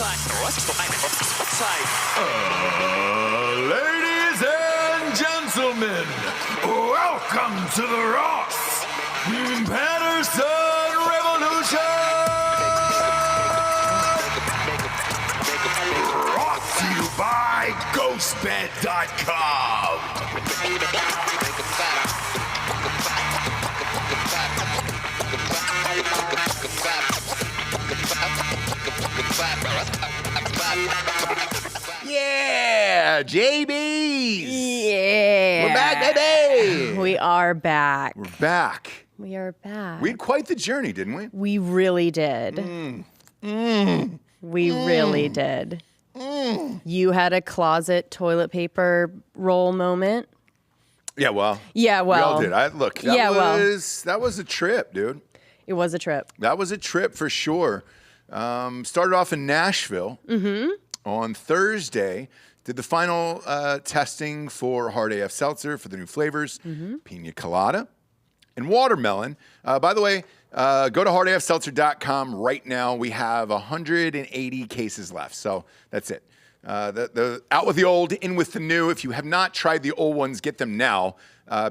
Ladies and gentlemen, welcome to the Ross Patterson Revolution! Brought to you by GhostBed.com. Yeah, JBs. Yeah. We're back, baby. We are back. We're back. We are back. We had quite the journey, didn't we? We really did. We really did. You had a closet toilet paper roll moment. Yeah, well. Yeah, well. We all did. Look, that was a trip, dude. It was a trip. That was a trip for sure. Started off in Nashville on Thursday. Did the final testing for Hard AF Seltzer for the new flavors, Pina Colada and Watermelon. By the way, go to hardafseltzer.com right now. We have 180 cases left, so that's it. The out with the old, in with the new. If you have not tried the old ones, get them now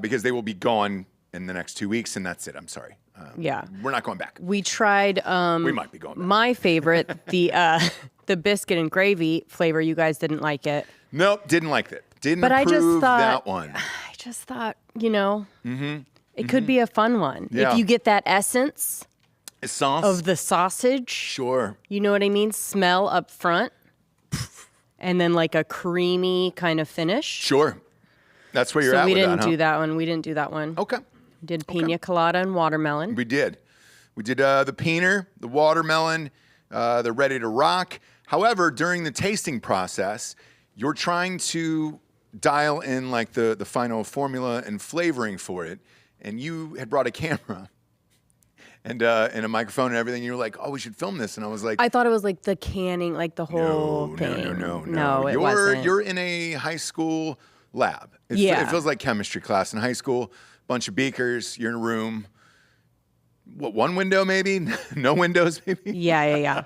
because they will be gone in the next 2 weeks, and that's it. I'm sorry. Yeah. We're not going back. We tried we might be going back. My favorite, the biscuit and gravy flavor. You guys didn't like it. Nope, didn't like it. Didn't but approve that one. I just thought, it could be a fun one. Yeah. If you get that essence Sauce? of the sausage. Sure. You know what I mean? Smell up front. And then like a creamy kind of finish. Sure. That's where you're at So we with didn't that, do that one. We didn't do that one. Okay. Did pina colada and watermelon. We did. We did the peener, the watermelon, the ready to rock. However, during the tasting process, you're trying to dial in like the final formula and flavoring for it. And you had brought a camera and a microphone and everything. You were like, "Oh, we should film this." And I was like, I thought it was like the canning, like the whole thing. No, it wasn't. You're in a high school lab. It feels like chemistry class in high school. Bunch of beakers. You're in a room. What, one window maybe? No windows maybe? Yeah.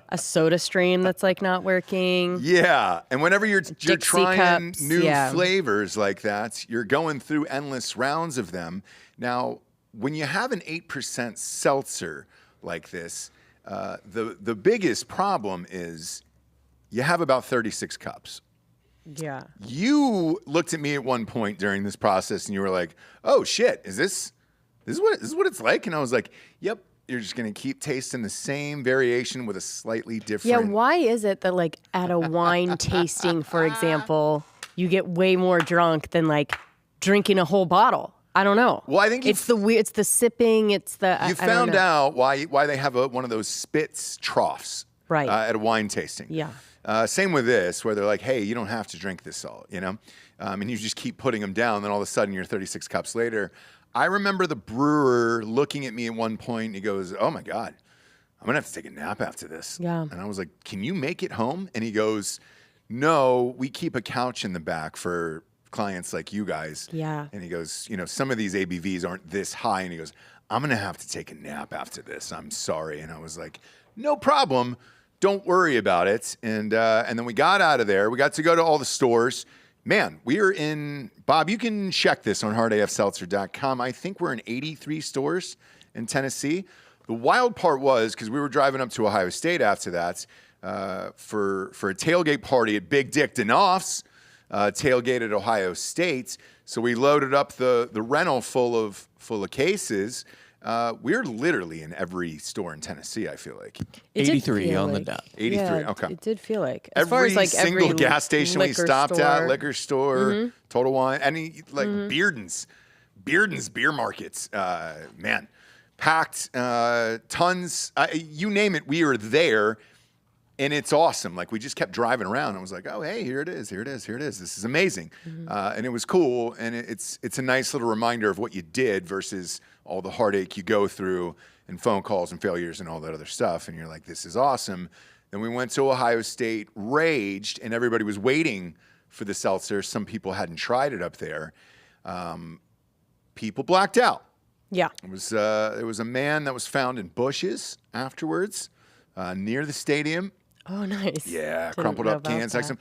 A soda stream that's like not working. Yeah. And whenever you're trying cups, new flavors like that, you're going through endless rounds of them. Now, when you have an 8% seltzer like this, the biggest problem is you have about 36 cups. Yeah. You looked at me at one point during this process and you were like, "Oh shit, is this what it's like?" And I was like, "Yep, you're just gonna keep tasting the same variation with a slightly different." Yeah, why is it that like at a wine tasting, for example, you get way more drunk than like drinking a whole bottle? I don't know. Well, I think it's the sipping, it's the You found out why they have one of those spitz troughs right at a wine tasting. Yeah. Same with this, where they're like, "Hey, you don't have to drink this all," and you just keep putting them down. Then all of a sudden, you're 36 cups later. I remember the brewer looking at me at one point. And he goes, "Oh my God, I'm gonna have to take a nap after this." Yeah. And I was like, "Can you make it home?" And he goes, "No, we keep a couch in the back for clients like you guys." Yeah. And he goes, "Some of these ABVs aren't this high." And he goes, "I'm gonna have to take a nap after this. I'm sorry." And I was like, "No problem. Don't worry about it." And then we got out of there. We got to go to all the stores. Man, we are in, Bob, you can check this on hardafseltzer.com. I think we're in 83 stores in Tennessee. The wild part was, because we were driving up to Ohio State after that for a tailgate party at Big Dick Danoff's, tailgate at Ohio State. So we loaded up the rental full of cases. We're literally in every store in Tennessee, I feel like. 83 on the dot. 83, yeah, okay. It did feel like. As far as like single gas station we stopped at, liquor store, Total Wine, any like Bearden's beer markets, man, packed, tons, you name it, we were there. And it's awesome. Like, we just kept driving around. I was like, "Oh, hey, here it is. This is amazing." And it was cool. And it's a nice little reminder of what you did versus all the heartache you go through and phone calls and failures and all that other stuff. And you're like, "This is awesome." Then we went to Ohio State, raged, and everybody was waiting for the seltzer. Some people hadn't tried it up there. People blacked out. Yeah. It was a man that was found in bushes afterwards near the stadium. Oh, nice. Yeah, Didn't crumpled know up cans about next to him.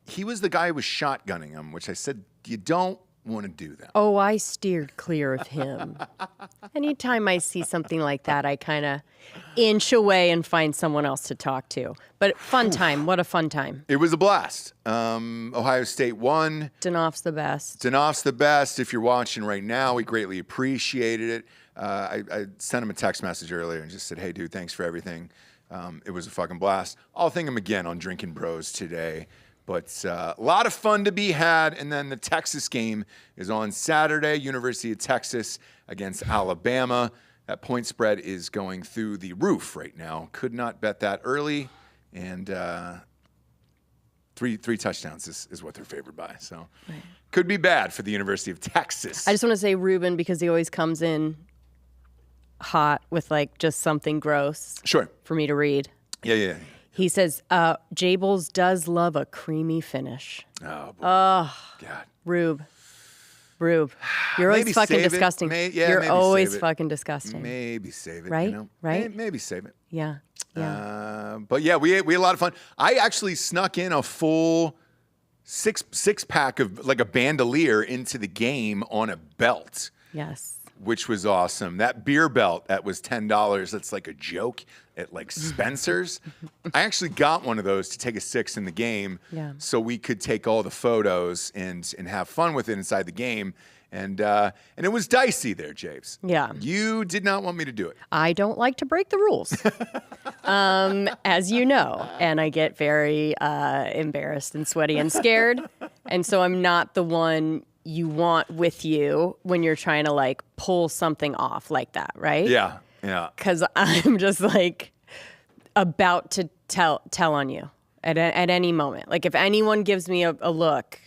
He was the guy who was shotgunning him, which I said, you don't want to do that. Oh, I steered clear of him. Anytime I see something like that, I kind of inch away and find someone else to talk to. But fun time. What a fun time. It was a blast. Ohio State won. Danoff's the best. Danoff's the best. If you're watching right now, we greatly appreciated it. I sent him a text message earlier and just said, hey, dude, thanks for everything. It was a fucking blast. I'll thank him again on Drinking Bros today. But a lot of fun to be had. And then the Texas game is on Saturday, University of Texas against Alabama. That point spread is going through the roof right now. Could not bet that early. And three touchdowns is what they're favored by. So could be bad for the University of Texas. I just want to say Ruben because he always comes in hot with like just something gross. Sure. For me to read. Yeah. He says, Jables does love a creamy finish. Oh, boy. Oh, God. Rube. You're always Maybe fucking save it. disgusting. You're You're always fucking disgusting. Maybe save it. Right? You know? Right? Maybe save it. Yeah. But yeah, we had a lot of fun. I actually snuck in a full six pack of like a bandolier into the game on a belt. Yes. Which was awesome. That beer belt that was $10. That's like a joke at like Spencer's. I actually got one of those to take a six in the game, so we could take all the photos and have fun with it inside the game. And it was dicey there, James. Yeah. You did not want me to do it. I don't like to break the rules, as you know, and I get very embarrassed and sweaty and scared, and so I'm not the one you want with you when you're trying to like pull something off like that, right? Yeah. Because I'm just like about to tell on you at any moment. Like if anyone gives me a look,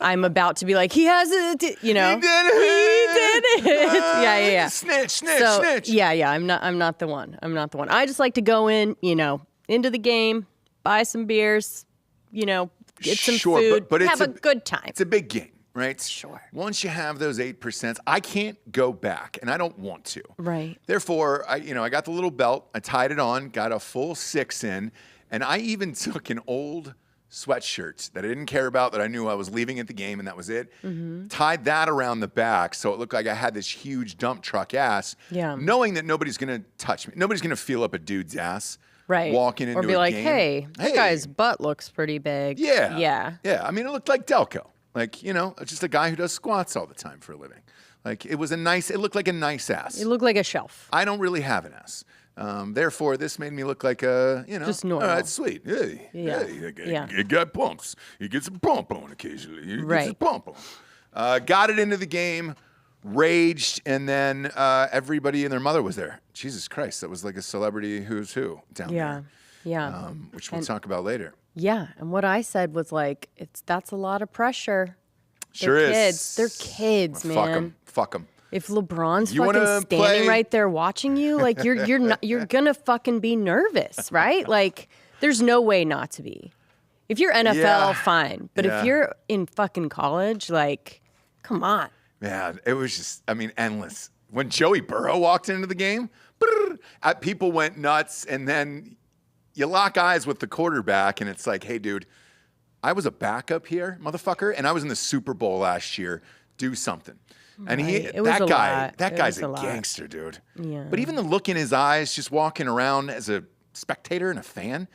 I'm about to be like, he has it, you know? He did it. Yeah. Snitch. Yeah. I'm not the one. I just like to go in, into the game, buy some beers, get some food, but have a good time. It's a big game. Right? Sure. Once you have those 8%, I can't go back, and I don't want to. Right. Therefore, I got the little belt, I tied it on, got a full six in, and I even took an old sweatshirt that I didn't care about, that I knew I was leaving at the game, and that was it. Mm-hmm. Tied that around the back, so it looked like I had this huge dump truck ass. Yeah. Knowing that nobody's gonna touch me, nobody's gonna feel up a dude's ass. Right. Walking into a game. Or be like, hey, that guy's butt looks pretty big. Yeah. I mean, it looked like Delco. Like, just a guy who does squats all the time for a living. Like, it looked like a nice ass. It looked like a shelf. I don't really have an ass. Therefore, this made me look like a, just normal. All right, sweet. Hey, he got pumps. He gets a pump on occasionally. He gets a pump on. Got it into the game, raged, and then everybody and their mother was there. Jesus Christ, that was like a celebrity who's who down there. Yeah. Which we'll talk about later. Yeah, and what I said was like, that's a lot of pressure. Sure They're is. Kids. They're kids, man. Fuck them. If LeBron's fucking standing right there watching you, like you're gonna fucking be nervous, right? Like there's no way not to be. If you're NFL, fine, but if you're in fucking college, like, come on. Man, it was just, endless. When Joey Burrow walked into the game, people went nuts, and then you lock eyes with the quarterback, and it's like, hey, dude, I was a backup here, motherfucker, and I was in the Super Bowl last year. Do something. And that guy's a gangster, dude. Yeah. But even the look in his eyes, just walking around as a spectator and a fan,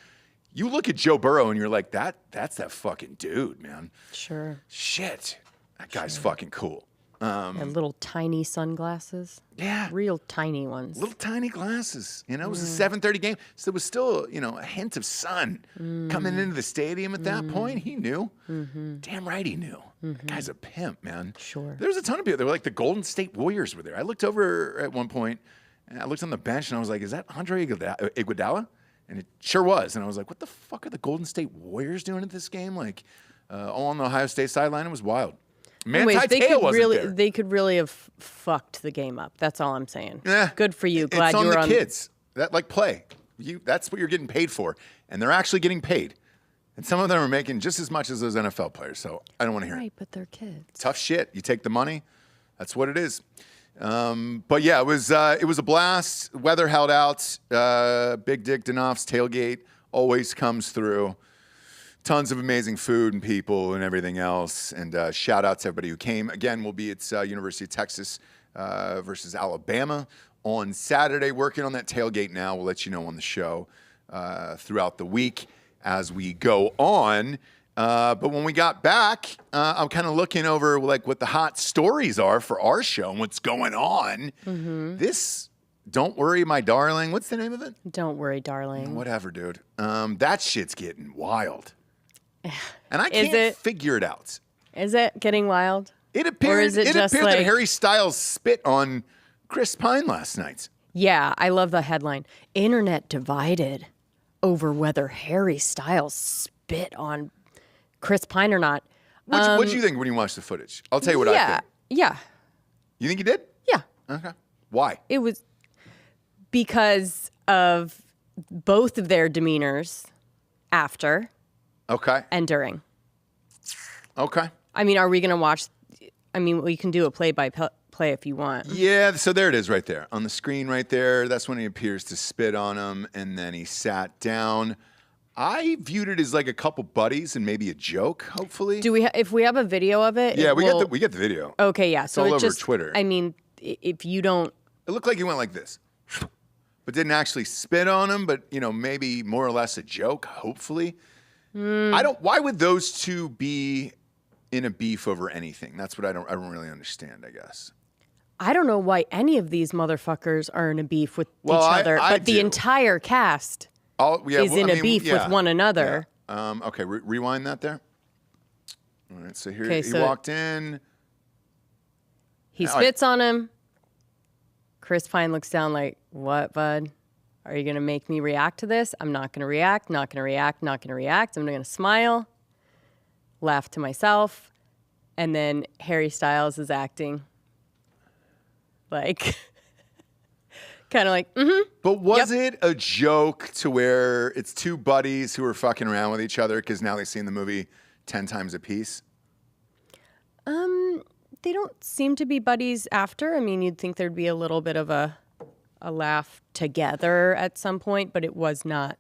you look at Joe Burrow and you're like, that's that fucking dude, man. Sure. Shit, that guy's fucking cool. And little tiny sunglasses. Yeah. Real tiny ones. Little tiny glasses. It was a 7:30 game. So there was still, a hint of sun coming into the stadium at that point. He knew. Mm-hmm. Damn right he knew. That guy's a pimp, man. Sure. There was a ton of people. They were like the Golden State Warriors were there. I looked over at one point, and I looked on the bench, and I was like, is that Andre Iguodala? And it sure was. And I was like, what the fuck are the Golden State Warriors doing at this game? Like, all on the Ohio State sideline. It was wild. Anyways, they could really have fucked the game up. That's all I'm saying. Good for you. Glad you were on the kids. That play. That's what you're getting paid for, and they're actually getting paid. And some of them are making just as much as those NFL players. So I don't want to hear it. Right, but they're kids. Tough shit. You take the money. That's what it is. But yeah, it was a blast. Weather held out. Big Dick Danoff's tailgate always comes through. Tons of amazing food and people and everything else. And shout out to everybody who came. Again, we'll be at University of Texas versus Alabama on Saturday. Working on that tailgate now. We'll let you know on the show throughout the week as we go on. But when we got back, I'm kind of looking over like what the hot stories are for our show and what's going on. This, Don't Worry, My Darling. What's the name of it? Don't Worry, Darling. Whatever, dude. That shit's getting wild. And I can't figure it out. Is it getting wild? It appeared that Harry Styles spit on Chris Pine last night. Yeah, I love the headline. Internet divided over whether Harry Styles spit on Chris Pine or not. What did you think when you watched the footage? I'll tell you what I think. Yeah. You think he did? Yeah. Okay. Why? It was because of both of their demeanors after. Okay. And during. Okay. I mean, are we going to watch? I mean, we can do a play-by-play if you want. Yeah, so there it is right there. On the screen right there, that's when he appears to spit on him, and then he sat down. I viewed it as like a couple buddies and maybe a joke, hopefully. Do we? If we have a video of it? Yeah, we get the video. Okay, yeah. So it's all over Twitter. I mean, if you don't... It looked like he went like this. But didn't actually spit on him, but, maybe more or less a joke, hopefully. Why would those two be in a beef over anything? That's what I don't really understand, I guess. I don't know why any of these motherfuckers are in a beef with each other, but the entire cast is in a beef with one another. Yeah. Okay, rewind that there. All right, so here he walked in. He spits on him. Chris Pine looks down like, what, bud? Are you going to make me react to this? I'm not going to react, not going to react, not going to react. I'm going to smile, laugh to myself, and then Harry Styles is acting like, kind of like, But was it a joke to where it's two buddies who are fucking around with each other because now they've seen the movie 10 times a piece? They don't seem to be buddies after. I mean, you'd think there'd be a little bit of a laugh together at some point, but it was not.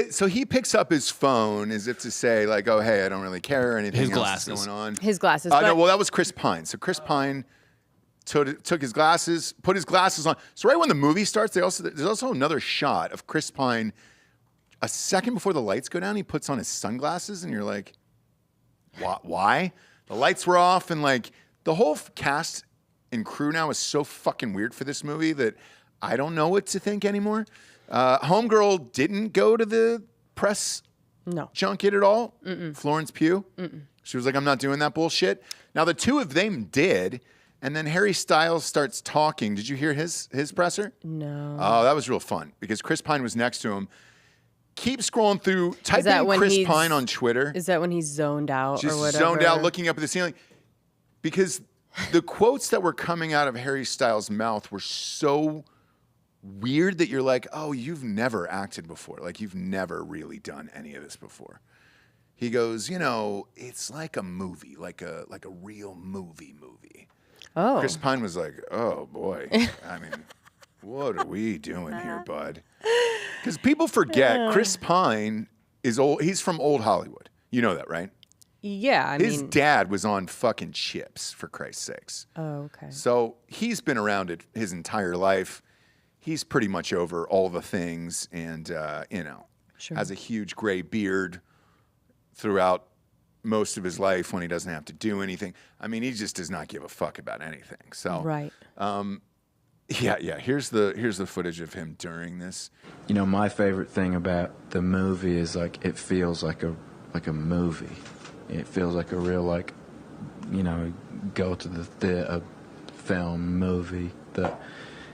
So he picks up his phone as if to say, like, "Oh, hey, I don't really care or anything else is going on." His glasses. No, well, that was Chris Pine. So Chris Pine took his glasses, put his glasses on. So right when the movie starts, there's also another shot of Chris Pine. A second before the lights go down, he puts on his sunglasses, and you're like, "Why?" The lights were off, and like the whole cast and crew now is so fucking weird for this movie that I don't know what to think anymore. Homegirl didn't go to the press junket at all. Florence Pugh. She was like, I'm not doing that bullshit. Now the two of them did, and then Harry Styles starts talking. Did you hear his presser? No. Oh, that was real fun because Chris Pine was next to him. Keep scrolling through, type in Chris Pine on Twitter. Is that when he's zoned out or whatever? Just zoned out, looking up at the ceiling. Because the quotes that were coming out of Harry Styles' mouth were so weird that you're like, oh, you've never acted before. Like, you've never really done any of this before. He goes, it's like a movie, like a real movie. Oh. Chris Pine was like, oh, boy. I mean, what are we doing here, bud? Because people forget Chris Pine is old. He's from old Hollywood. You know that, right? Yeah, his dad was on fucking Chips, for Christ's sakes. Oh, okay. So he's been around it his entire life. He's pretty much over all the things, and has a huge gray beard throughout most of his life when he doesn't have to do anything. I mean, he just does not give a fuck about anything. So right. Yeah. Here's the footage of him during this. My favorite thing about the movie is like it feels like a movie. It feels like a real go to the theater film movie that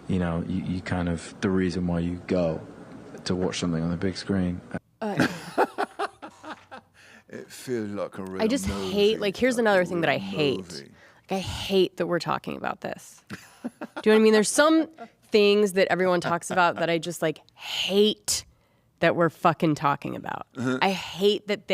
you kind of the reason why you go to watch something on the big screen. It feels like a real I just movie, hate here's another thing that I hate. movie. I hate that we're talking about this. Do you know what I mean? There's some things that everyone talks about that I just hate that we're fucking talking about. I hate that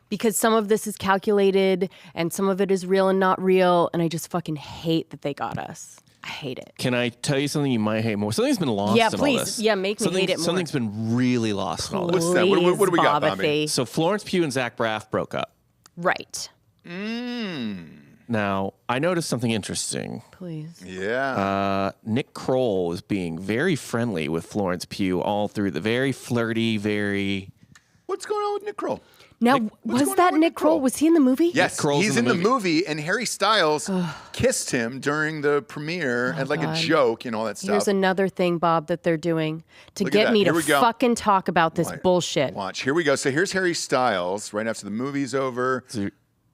because some of this is calculated and some of it is real and not real, and I just fucking hate that they got us. I hate it. Can I tell you something you might hate more? Something's been lost in all please. this. Yeah, make me hate it more. Something's been really lost in all this. What's that? What do we got, Bobby? So Florence Pugh and Zach Braff broke up. Right. Now, I noticed something interesting. Please. Yeah. Nick Kroll was being very friendly with Florence Pugh all through the very flirty, very... What's going on with Nick Kroll? Now, was that Nick Kroll? Was he in the movie? Yes, Kroll's he's in the movie, and Harry Styles kissed him during the premiere and like a joke and all that stuff. Here's another thing, Bob, that they're doing to get me to fucking talk about this bullshit. Watch. Here we go. So here's Harry Styles right after the movie's over.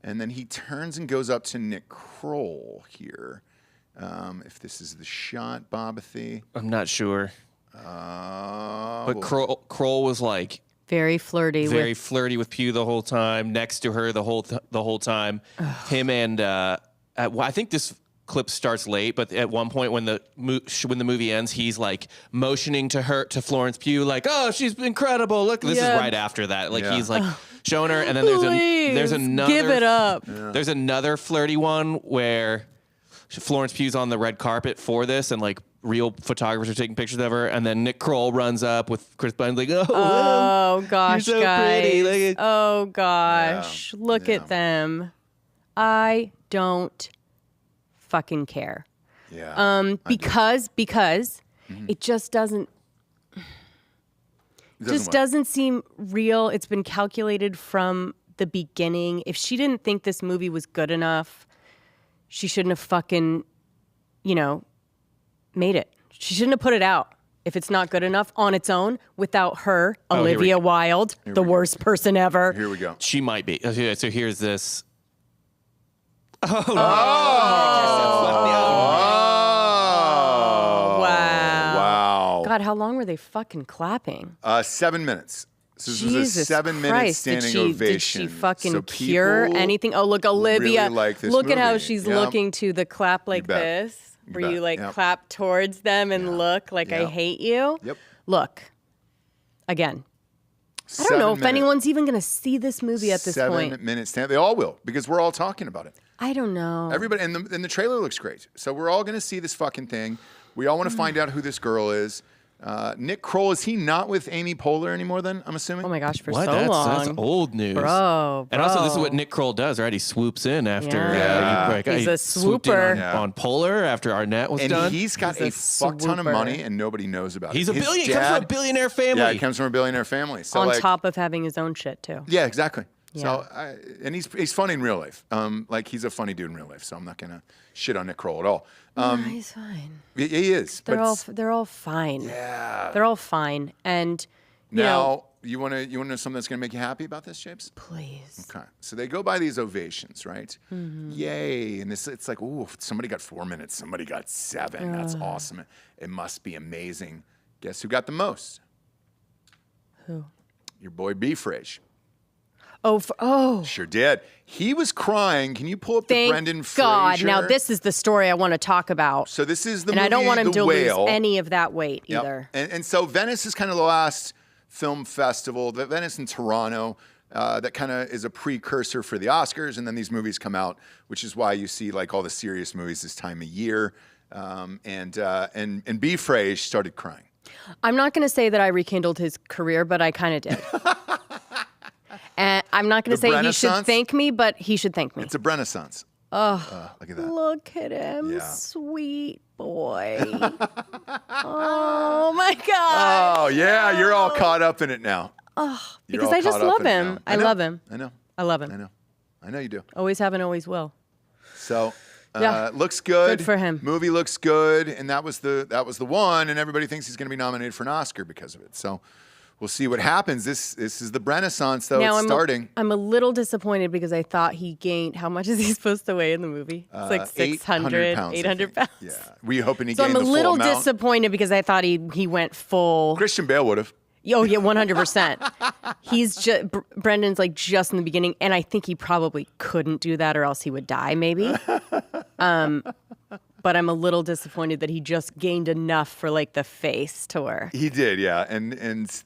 And then he turns and goes up to Nick Kroll here. If this is the shot, Bobathy. I'm not sure. But Kroll was like... Very flirty with Pugh the whole time, next to her the whole time. Him and I think this clip starts late, but at one point when the movie ends, he's like motioning to Florence Pugh, like, "Oh, she's incredible! Look, this is right after that." Like he's like showing her, and then there's another give it up. There's another flirty one where Florence Pugh's on the red carpet for this, and like real photographers are taking pictures of her, and then Nick Kroll runs up with Chris Bunn, like, "Oh gosh, you're so guys! pretty. Like, oh gosh, look at them! I don't fucking care. Yeah. Because it just doesn't seem real. It's been calculated from the beginning. If she didn't think this movie was good enough, she shouldn't have fucking, made it. She shouldn't have put it out if it's not good enough on its own without her, Olivia Wilde, the worst person ever. Here we go. She might be. So here's this. Wow. God, how long were they fucking clapping? 7 minutes. So this was a Jesus 7-minute Christ. standing Did ovation. she fucking So cure people anything? Oh, look, Olivia. really like this look at how movie. she's Yeah. looking to the clap like bet. this, where bet. you like Yep. clap towards them and look like I Yep. hate you. Yep. Look, again, I don't 7 know if minutes. anyone's even going to see this movie at this 7 point. minutes. They all will because we're all talking about it. I don't know. Everybody, and the trailer looks great. So we're all going to see this fucking thing. We all want to find out who this girl is. Nick Kroll, is he not with Amy Poehler anymore then, I'm assuming? Oh my gosh, for What? so That's long. old news. Bro. And also, this is what Nick Kroll does, right? He swoops in after He's a he swooped in swooper. on Poehler after Arnett was And done. he's got He's a a fuck ton of swooper. money and nobody knows about He's it. a His billionaire. Comes from a dad- billionaire family. Yeah, he comes from a billionaire family. So On like, top of having his own shit, too. Yeah, exactly. Yeah. So, and he's funny in real life. Like he's a funny dude in real life. So I'm not gonna shit on Nick Kroll at all. No, he's fine. He is. They're but all fine. yeah. They're all fine. And you know, Now you want to know something that's gonna make you happy about this, Japes? please. Okay. So they go by these ovations, right? Yay! And it's like, ooh, somebody got 4 minutes, somebody got 7. That's awesome. It must be amazing. Guess who got the most? Who? Your boy B. Frage. Oh, Sure did. He was crying. Can you pull up the thank Brendan God. Fraser? Now this is the story I want to talk about. So this is the and movie I don't want him The to Whale. lose any of that weight Yep. either. And so Venice is kind of the last film festival. Venice and Toronto. That kind of is a precursor for the Oscars, and then these movies come out, which is why you see like all the serious movies this time of year. And B. Frage started crying. I'm not going to say that I rekindled his career, but I kind of did. And I'm not going to The say he should Renaissance? thank me, but he should thank me. It's a renaissance. Look at that. Look at him, Yeah. sweet boy. Oh my God. Oh yeah, you're all caught up in it now. You're Because all I just caught up love in it him. now. I know. love him. I know. I love him. I know. I know you do. Always have and always will. So Yeah. looks good. Good for him. Movie looks good, and that was the one, and everybody thinks he's going to be nominated for an Oscar because of it. So we'll see what happens. This is the Renaissance, though. Now It's starting. I'm a little disappointed because I thought he gained. How much is he supposed to weigh in the movie? It's like 600, 800 pounds. Yeah, we hoping he So gained I'm a the full little amount. disappointed because I thought he went full. Christian Bale would have. Oh yeah, 100%. He's just Brendan's like just in the beginning, and I think he probably couldn't do that, or else he would die. Maybe. but I'm a little disappointed that he just gained enough for like the face to work. He did, yeah. And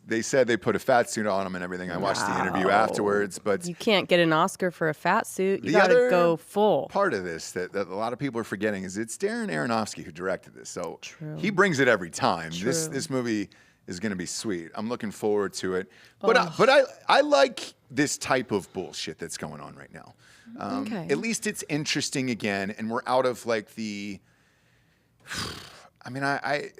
they said they put a fat suit on him and everything. I watched the interview afterwards, but You can't get an Oscar for a fat suit. You the got to other go full. part of this that a lot of people are forgetting is it's Darren Aronofsky who directed this. So True. he brings it every time. True. This movie is going to be sweet. I'm looking forward to it. But I like this type of bullshit that's going on right now. Okay. At least it's interesting again, and we're out of like the. I mean, I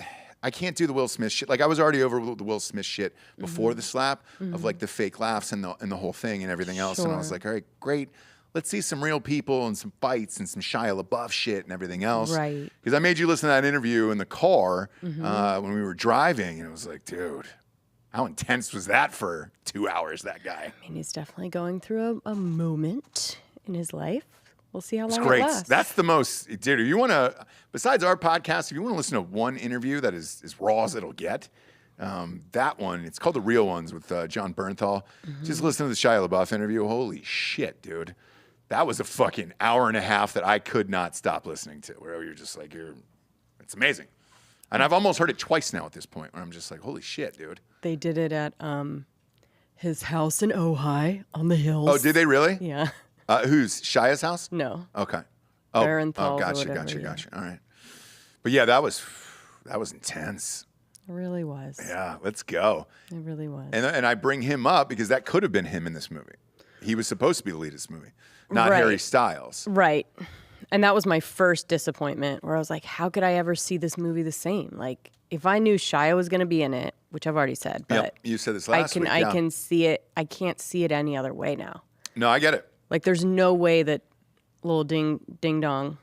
can't do the Will Smith shit. Like I was already over the Will Smith shit before the slap of like the fake laughs and the whole thing and everything else. And I was Sure. like, all right, great. Let's see some real people and some fights and some Shia LaBeouf shit and everything else. Right. Because I made you listen to that interview in the car when we were driving, and it was like, dude, how intense was that for 2 hours? That guy. I mean, he's definitely going through a moment in his life. We'll see how long It's great. it lasts. That's the most, dude. If you want to, besides our podcast, if you want to listen to one interview that is as raw as it'll get, that one, it's called The Real Ones with John Bernthal. Just listen to the Shia LaBeouf interview. Holy shit, dude. That was a fucking hour and a half that I could not stop listening to, where you're just like, it's amazing. And I've almost heard it twice now at this point, where I'm just like, holy shit, dude. They did it at his house in Ojai on the hills. Oh, did they really? Yeah. Who's Shia's house? No. Okay. Oh, Barenthal's or gotcha. whatever, yeah. All right. But yeah, that was intense. It really was. Yeah, let's go. It really was. And I bring him up because that could have been him in this movie. He was supposed to be the lead of this movie, not Right. Harry Styles. Right. And that was my first disappointment where I was like, how could I ever see this movie the same? Like, if I knew Shia was going to be in it, which I've already said, but Yep, you said this last week. I yeah. can see it. I can't see it any other way now. No, I get it. Like, there's no way that little Ding Dong,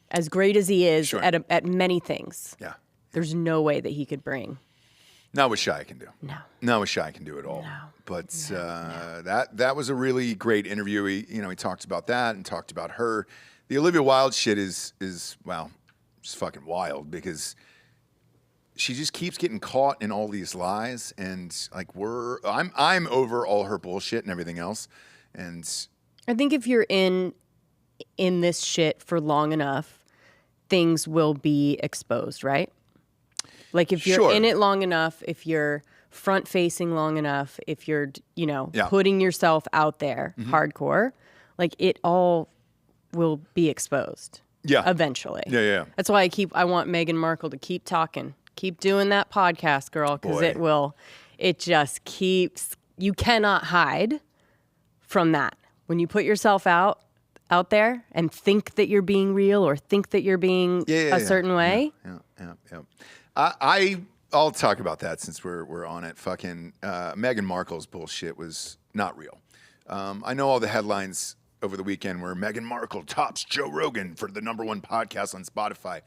as great as he is Sure. at many things, Yeah. there's no way that he could bring. Not what Shia can do. No. Not what Shia can do at all. No. But that was a really great interview. He talked about that and talked about her. The Olivia Wilde shit is well, just fucking wild because she just keeps getting caught in all these lies, and like I'm over all her bullshit and everything else. And I think if you're in this shit for long enough, things will be exposed, right? Like if you're Sure. in it long enough, if you're front facing long enough, if you're, Yeah. putting yourself out there hardcore, like it all will be exposed. Yeah. Eventually. Yeah. That's why I want Meghan Markle to keep talking. Keep doing that podcast, girl, because Boy. it just keeps, you cannot hide from that. When you put yourself out there and think that you're being real or think that you're being a certain way. Yeah. I'll talk about that since we're on it. Fucking Meghan Markle's bullshit was not real. I know all the headlines over the weekend were Meghan Markle tops Joe Rogan for the #1 podcast on Spotify.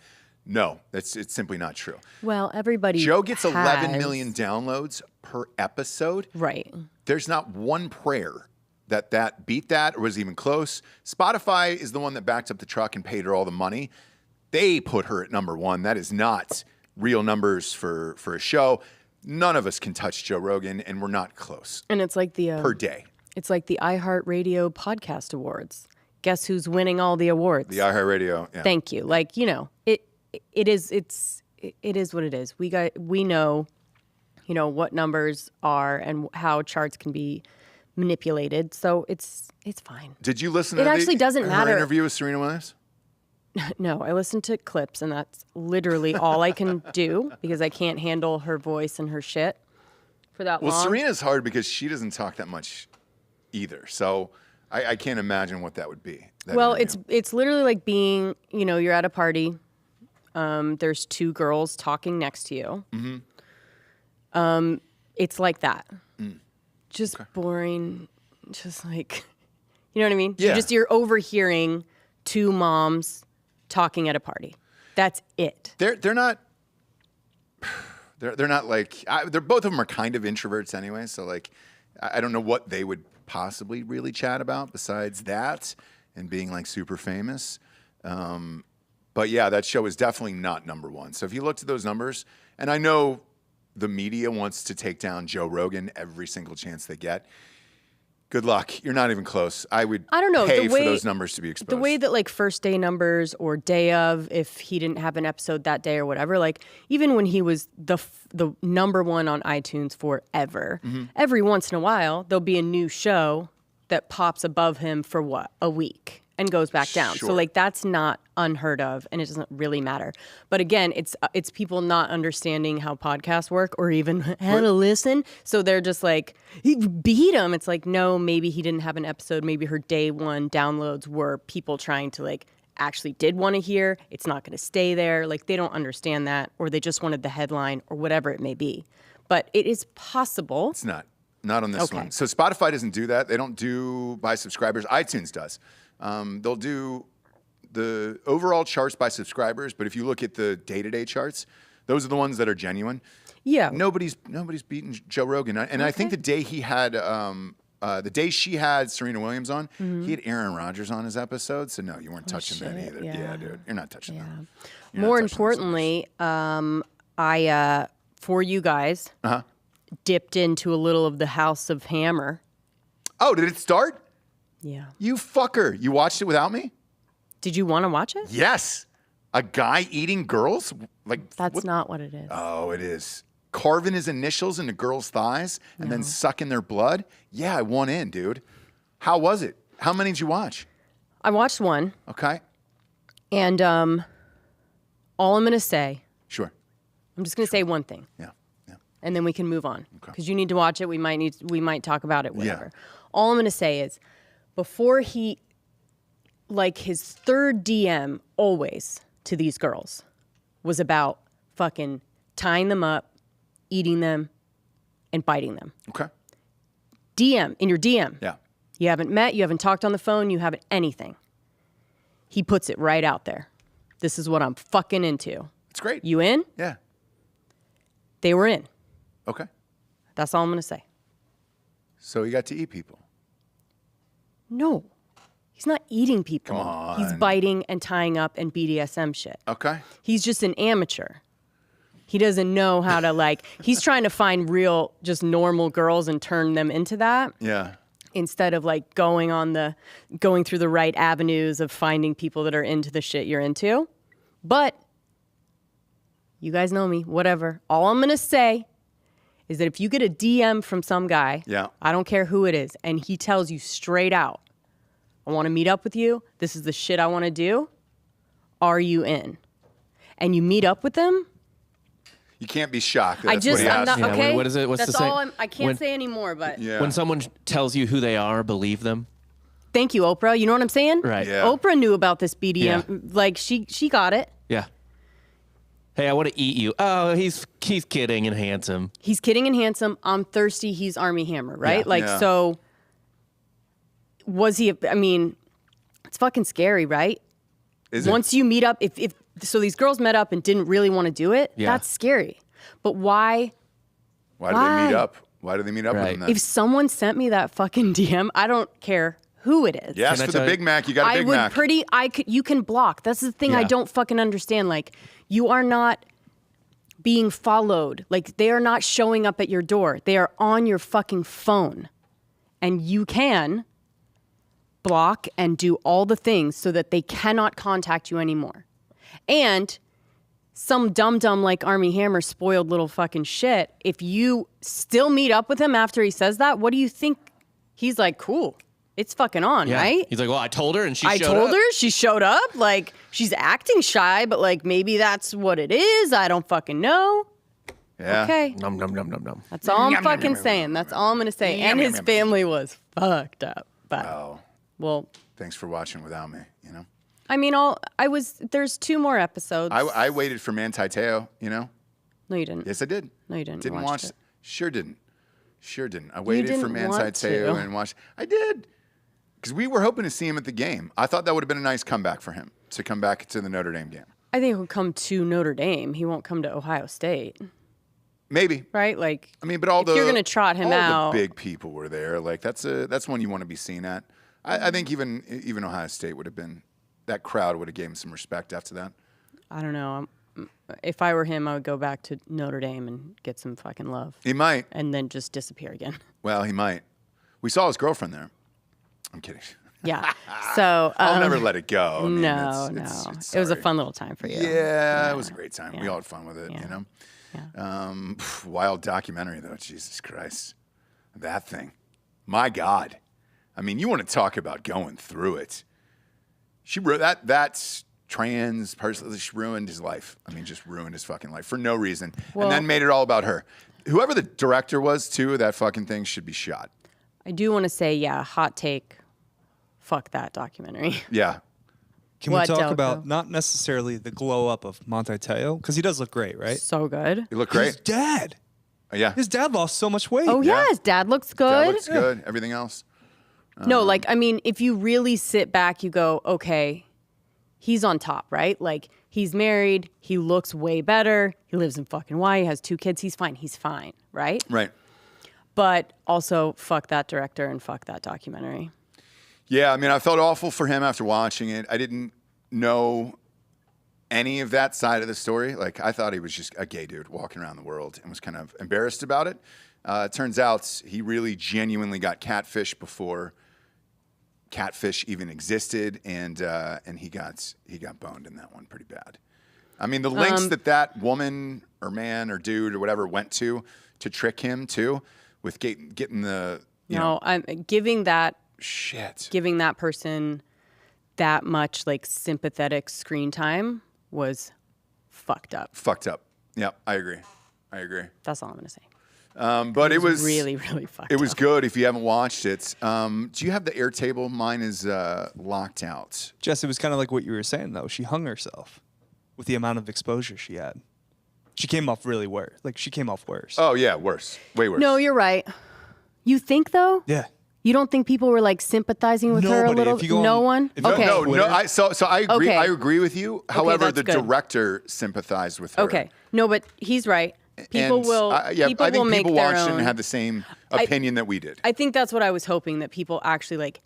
No, it's simply not true. Well, everybody Joe gets 11 has- million downloads per episode. Right. There's not one prayer that beat that or was even close. Spotify is the one that backed up the truck and paid her all the money. They put her at #1. That is not real numbers for a show. None of us can touch Joe Rogan, and we're not close And it's like the per day. It's like the iHeartRadio Podcast Awards. Guess who's winning all the awards? The iHeartRadio. Yeah. Thank you. Like, it is what it is. We know, what numbers are and how charts can be manipulated. So it's fine. Did you listen It to actually doesn't her matter. interview with Serena Williams? No, I listen to clips, and that's literally all I can do because I can't handle her voice and her shit for that long. Well, Serena's hard because she doesn't talk that much either. So I can't imagine what that would be. that Well, interview. it's literally like being, you're at a party. There's two girls talking next to you. Mm-hmm. It's like that. Just boring. Just like, you know what I mean? Yeah. You're overhearing two moms talking at a party. That's it. They're not. They're not like they're both of them are kind of introverts anyway. So like, I don't know what they would possibly really chat about besides that and being like super famous. But yeah, that show is definitely not #1. So if you looked at those numbers, and I know the media wants to take down Joe Rogan every single chance they get. Good luck. You're not even close. I don't know, pay the way- for those numbers to be exposed. The way that like first day numbers or day of, if he didn't have an episode that day or whatever, like even when he was the number one on iTunes forever, every once in a while there'll be a new show that pops above him for what, a week and goes back down. Sure. So like that's not unheard of, and it doesn't really matter. But again, it's people not understanding how podcasts work or even how to listen. So they're just like, he beat him. It's like, no, maybe he didn't have an episode. Maybe her day one downloads were people trying to like actually did want to hear. It's not going to stay there. Like they don't understand that, or they just wanted the headline or whatever it may be. But it is possible. It's not on this one. So Spotify doesn't do that. They don't do by subscribers. iTunes does. They'll do the overall charts by subscribers, but if you look at the day-to-day charts, those are the ones that are genuine. Yeah. Nobody's beaten Joe Rogan, and I think the day he had, the day she had Serena Williams on, he had Aaron Rodgers on his episode. So no, you weren't touching that shit, either. yeah. Yeah, dude, you're not touching that. You're not More touching those importantly, I for you guys dipped into a little of the House of Hammer. numbers. Oh, did it start? Yeah. You fucker! You watched it without me? Did you want to watch it? Yes. A guy eating girls? Like That's not what it is. Oh, it is. Carving his initials into girls' thighs and then sucking their blood? Yeah, I want in, dude. How was it? How many did you watch? I watched one, Okay. and all I'm going to say, Sure. I'm just going to say one thing, Yeah. Yeah. and then we can move on because you need to watch it. We might talk about it. Whatever. All I'm going to say is, before he, like his third DM always to these girls was about fucking tying them up, eating them, and biting them. Okay. DM, in your DM. Yeah. You haven't met, you haven't talked on the phone, you haven't anything. He puts it right out there. This is what I'm fucking into. It's great. You in? Yeah. They were in. Okay. That's all I'm going to say. So you got to eat people. No. He's not eating people. Come on. He's biting and tying up and BDSM shit. Okay. He's just an amateur. He doesn't know how to like, he's trying to find real, just normal girls and turn them into that. Yeah. Instead of like going through the right avenues of finding people that are into the shit you're into. But you guys know me, whatever. All I'm going to say is that if you get a DM from some guy, I don't care who it is, and he tells you straight out, I want to meet up with you, this is the shit I want to do, are you in? And you meet up with them. You can't be shocked. That's what he I'm asked. not, okay? What is it? What's That's the saying? all I can't say anymore, but Yeah. When someone tells you who they are, believe them. thank you, Oprah. You know what I'm saying? Right. Yeah. Oprah knew about this BDM. Yeah. Like, she got it. Yeah. Hey, I want to eat you. Oh, he's kidding and handsome. He's kidding and handsome. I'm thirsty. He's Army Hammer, right? Yeah. Like, Yeah. so was he, I mean, it's fucking scary, right? Is it? Once you meet up, if so these girls met up and didn't really want to do it, Yeah. that's scary. But why? Why do they meet up? Why do they meet up with Right. him then? If someone sent me that fucking DM, I don't care who it is. Yes, Can I for the tell you- Big Mac, you got a I Big would Mac. you can block. That's the thing I Yeah. don't fucking understand. Like, you are not being followed. Like, they are not showing up at your door. They are on your fucking phone. And you can block and do all the things so that they cannot contact you anymore. And some dum-dum like Army Hammer, spoiled little fucking shit, if you still meet up with him after he says that, what do you think? He's like, cool. It's fucking on, Yeah. right? He's like, well, I told her and she I showed told up. her, she showed up. Like, she's acting shy, but like maybe that's what it is. I don't fucking know. Yeah. Okay. Num, num, num, num, num. That's all I'm fucking saying. That's all I'm going to say. And his family was fucked up. But, Oh, well, thanks for watching without me, you know? I mean, there's 2 more episodes. I waited for Manti Te'o, you know? No, you didn't. Yes, I did. No, you didn't. Didn't You watch watched it. Sure didn't. Sure didn't. I waited for didn't Manti want Te'o to. and watched. I did. Because we were hoping to see him at the game. I thought that would have been a nice comeback for him to come back to the Notre Dame game. I think he'll come to Notre Dame. He won't come to Ohio State, Maybe. right? Like, I mean, but all if you're gonna trot him all out, the big people were there. Like that's one you want to be seen at. I think even Ohio State would have been, that crowd would have gave him some respect after that. I don't know. If I were him, I would go back to Notre Dame and get some fucking love, He might. and then just disappear again. Well, he might. We saw his girlfriend there. I'm kidding. Yeah. So I'll never let it go. I mean, no. it's It was a sorry. fun little time for you. Yeah, it was a great time. We all had fun with it, you know? Yeah. Wild documentary, though. Jesus Christ. That thing. My God. I mean, you want to talk about going through it. That's trans person. She ruined his life. I mean, just ruined his fucking life for no reason. And then made it all about her. Whoever the director was, too, of that fucking thing should be shot. I do want to say, hot take. Fuck that documentary. Yeah. Can What, we talk Delco? about not necessarily the glow up of Monte Teo? Because he does look great, right? So good. You look His great. dad. Yeah. His dad lost so much weight. Oh, Yeah. yeah. His dad looks good. That looks good. Everything else. No, like, I mean, if you really sit back, you go, okay, he's on top, right? Like, he's married. He looks way better. He lives in fucking Hawaii. He has 2 kids. He's fine. He's fine, right? Right. But also, fuck that director and fuck that documentary. Yeah, I mean, I felt awful for him after watching it. I didn't know any of that side of the story. Like, I thought he was just a gay dude walking around the world and was kind of embarrassed about it. It turns out he really genuinely got catfish before catfish even existed, and he got boned in that one pretty bad. I mean, the lengths that woman or man or dude or whatever went to trick him too, with getting the I'm giving that person that much like sympathetic screen time was fucked up. Fucked up. Yeah, I agree. That's all I'm gonna say. But it was really, really fucked up. It was good if you haven't watched it. Do you have the Airtable? Mine is locked out. Jess, it was kind of like what you were saying, though. She hung herself with the amount of exposure she had. She came off really worse. Like, she came off worse. Oh, yeah, worse. Way worse. No, you're right. You think, though? Yeah. You don't think people were like sympathizing with her a Nobody. little? If you go No on- one? if you- Okay. No. So I agree. Okay. I agree with you. However, that's the good. director sympathized with her. Okay. No, but he's right. People And, will. People I think will make people their watched own. and had the same opinion that we did. I think that's what I was hoping, that people actually like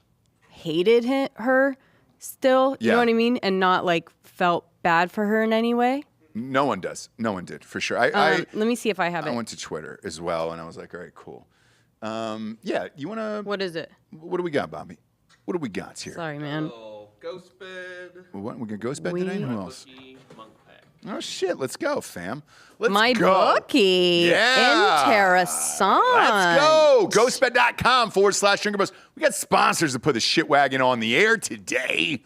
hated her still. You Yeah. know what I mean? And not like felt bad for her in any way. No one does. No one did, for sure. Let me see if I have I it. went to Twitter as well, and I was like, all right, cool. Yeah, you want to... What is it? What do we got, Bobby? What do we got here? Sorry, man. Ghost bed. What? We got Ghost Bed today? Who else? Monk pack. Oh, shit. Let's go, fam. Let's My go. bookie. Yeah. Interessant. Let's go. Ghostbed.com/Drinking Bros. We got sponsors to put the shit wagon on the air today.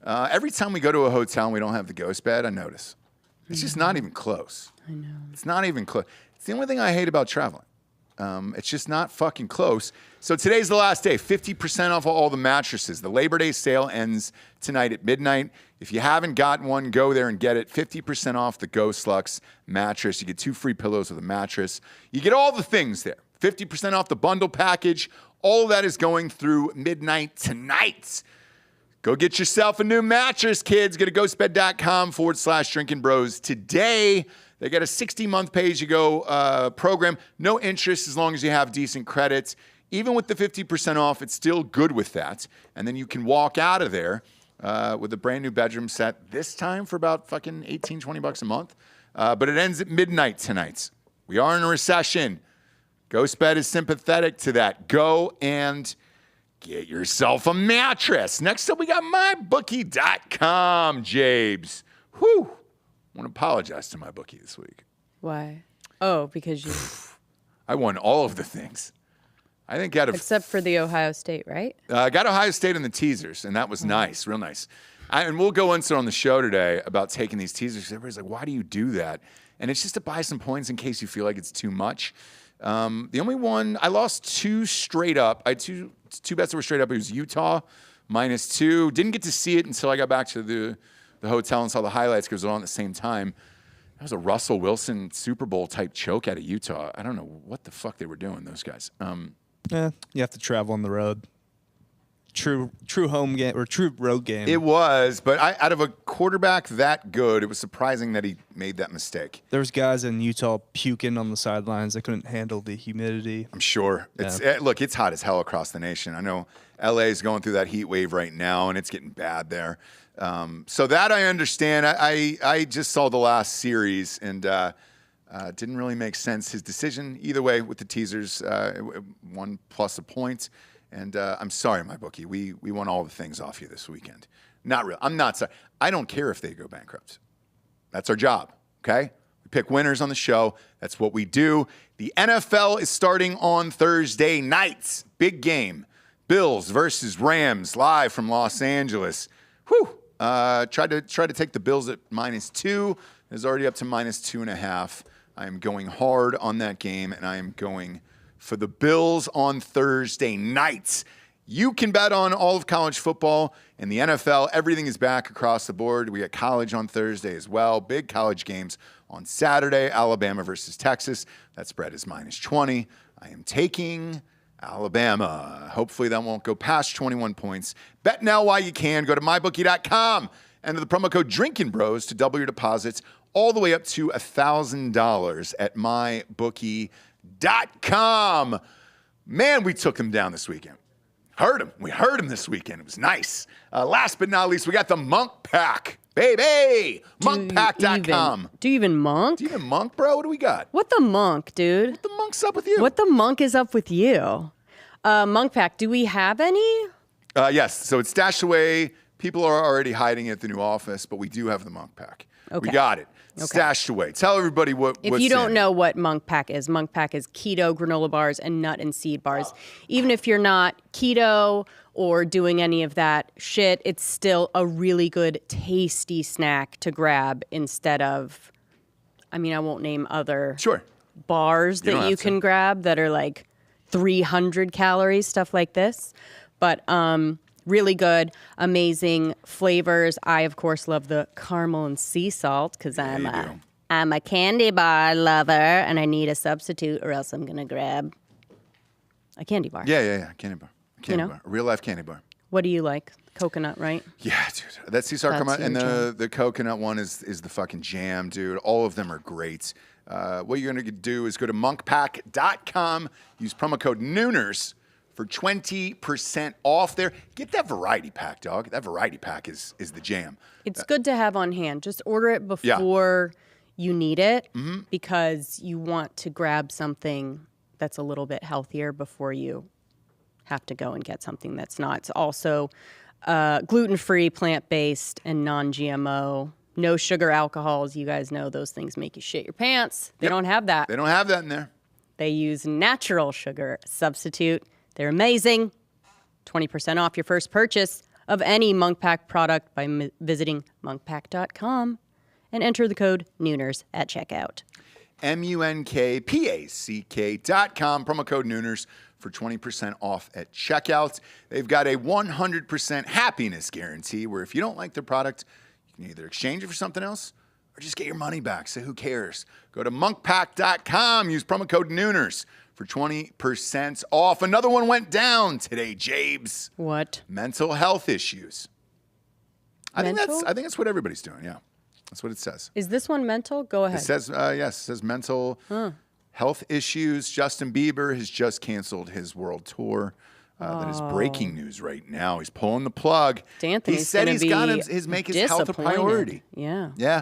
Every time we go to a hotel and we don't have the ghost bed, I notice. It's just not even close. I know. It's not even close. It's the only thing I hate about traveling. It's just not fucking close. So today's the last day. 50% off all the mattresses. The Labor Day sale ends tonight at midnight. If you haven't gotten one, go there and get it. 50% off the Ghost Lux mattress. You get 2 free pillows with a mattress. You get all the things there. 50% off the bundle package. All of that is going through midnight tonight. Go get yourself a new mattress, kids. Go to ghostbed.com/Drinking Bros today. They got a 60-month pay-as-you-go program. No interest as long as you have decent credits. Even with the 50% off, it's still good with that. And then you can walk out of there with a brand new bedroom set this time for about fucking $18, $20 a month. But it ends at midnight tonight. We are in a recession. Ghostbed is sympathetic to that. Go and get yourself a mattress. Next up, we got mybookie.com, Jabes. Whew. I want to apologize to my bookie this week. Why? Oh, because you. I won all of the things. I think out of Except for the Ohio State, right? I got Ohio State in the teasers, and that was nice, real nice. And we'll go into it on the show today about taking these teasers. Everybody's like, why do you do that? And it's just to buy some points in case you feel like it's too much. The only one, I lost 2 straight up. I had two bets that were straight up. It was Utah -2. Didn't get to see it until I got back to the hotel and saw the highlights because it was on at the same time. That was a Russell Wilson Super Bowl type choke out of Utah. I don't know what the fuck they were doing, those guys. Yeah, you have to travel on the road. True home game or true road game. It was, but out of a quarterback that good, it was surprising that he made that mistake. There was guys in Utah puking on the sidelines. They couldn't handle the humidity. I'm sure. Look, it's hot as hell across the nation. I know LA is going through that heat wave right now, and it's getting bad there. So that I understand. I just saw the last series, and didn't really make sense. His decision, either way, with the teasers, 1+ a point. And I'm sorry, my bookie. We want all the things off you this weekend. Not real. I'm not sorry. I don't care if they go bankrupt. That's our job, okay? We pick winners on the show. That's what we do. The NFL is starting on Thursday nights. Big game. Bills versus Rams live from Los Angeles. Whew. Tried to take the Bills at -2. It's already up to -2.5. I am going hard on that game, and I am going for the Bills on Thursday nights. You can bet on all of college football and the NFL. Everything is back across the board. We got college on Thursday as well. Big college games on Saturday. Alabama versus Texas. That spread is -20. I am taking Alabama. Hopefully that won't go past 21 points. Bet now while you can. Go to mybookie.com. Enter the promo code Drinkin' Bros to double your deposits all the way up to $1,000 at mybookie.com. Man, we took them down this weekend. We heard him this weekend. It was nice. Last but not least, we got the Monk Pack. Baby! Monkpack.com. Do you even monk? Do you even monk, bro? What do we got? What the monk, dude? What the monk's up with you? What the monk is up with you? Monk Pack, do we have any? Yes. So it's stashed away. People are already hiding it at the new office, but we do have the Monk Pack. Okay. We got it. Stashed away. Tell everybody what's If you don't know what Monk Pack is keto granola bars and nut and seed bars. Even if you're not keto or doing any of that shit, it's still a really good, tasty snack to grab instead of, I won't name other bars that you can grab that are like 300 calories, stuff like this. But really good, amazing flavors. I, of course, love the caramel and sea salt because I'm a candy bar lover and I need a substitute or else I'm going to grab a candy bar. Yeah. Candy bar. Candy bar. A real life candy bar. What do you like? Coconut, right? Yeah, dude. That sea salt caramel and the coconut one is the fucking jam, dude. All of them are great. What you're going to do is go to monkpack.com, use promo code Nooners for 20% off there. Get that variety pack, dog. That variety pack is the jam. It's good to have on hand. Just order it before you need it because you want to grab something that's a little bit healthier before you have to go and get something that's not. It's also gluten-free, plant-based, and non-GMO. No sugar alcohols. You guys know those things make you shit your pants. They don't have that. They don't have that in there. They use natural sugar substitute. They're amazing. 20% off your first purchase of any Monk Pack product by visiting monkpack.com and enter the code Nooners at checkout. MUNKPACK.com, promo code Nooners for 20% off at checkout. They've got a 100% happiness guarantee where if you don't like their product, you can either exchange it for something else or just get your money back. So who cares? Go to monkpack.com, use promo code Nooners for 20% off. Another one went down today, Jabes. What? Mental health issues. I think that's what everybody's doing, yeah. That's what it says. Is this one mental? Go ahead. It says, yes, it says mental health issues. Justin Bieber has just canceled his world tour. That is breaking news right now. He's pulling the plug. D'Anthony's he said he's got to make his health a priority. Yeah. Yeah.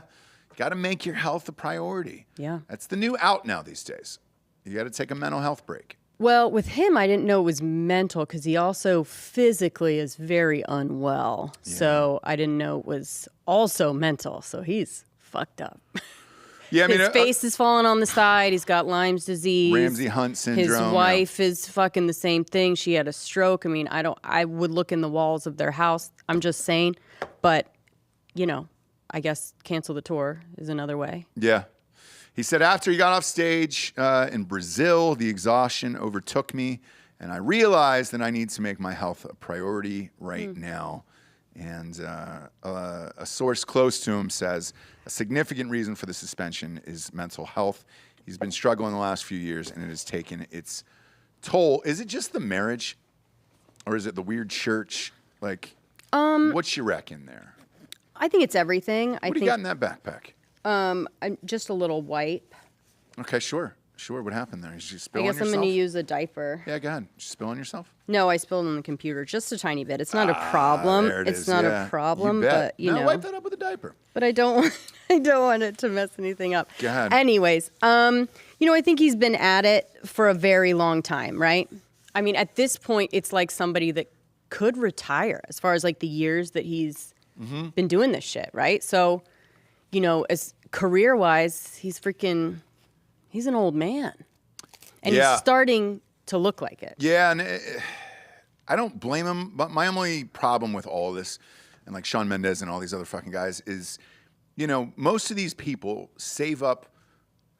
Got to make your health a priority. Yeah. That's the new out now these days. You got to take a mental health break. Well, with him, I didn't know it was mental because he also physically is very unwell. Yeah. So I didn't know it was also mental. So he's fucked up. Yeah, his face is falling on the side. He's got Lyme's disease. Ramsay Hunt syndrome. His wife is fucking the same thing. She had a stroke. I would look in the walls of their house. I'm just saying. But, I guess cancel the tour is another way. Yeah. He said, after he got off stage in Brazil, the exhaustion overtook me, and I realized that I need to make my health a priority right now. And a source close to him says a significant reason for the suspension is mental health. He's been struggling the last few years, and it has taken its toll. Is it just the marriage, or is it the weird church? What you reckon there? I think it's everything. What do you got in that backpack? I'm just a little wipe. Okay, sure. What happened there? Did you spill on yourself? I guess I'm going to use a diaper. Yeah, go ahead. Did you spill on yourself? No, I spilled on the computer just a tiny bit. It's not a problem. There it's not a problem, but wipe that up with a diaper. But I don't want it to mess anything up. Go ahead. Anyways, I think he's been at it for a very long time, right? I mean, at this point, it's like somebody that could retire as far as like the years that he's been doing this shit, right? So, you know, as career-wise, he's an old man. And he's starting to look like it. Yeah, and I don't blame him, but my only problem with all this, and like Shawn Mendes and all these other fucking guys, is, you know, most of these people save up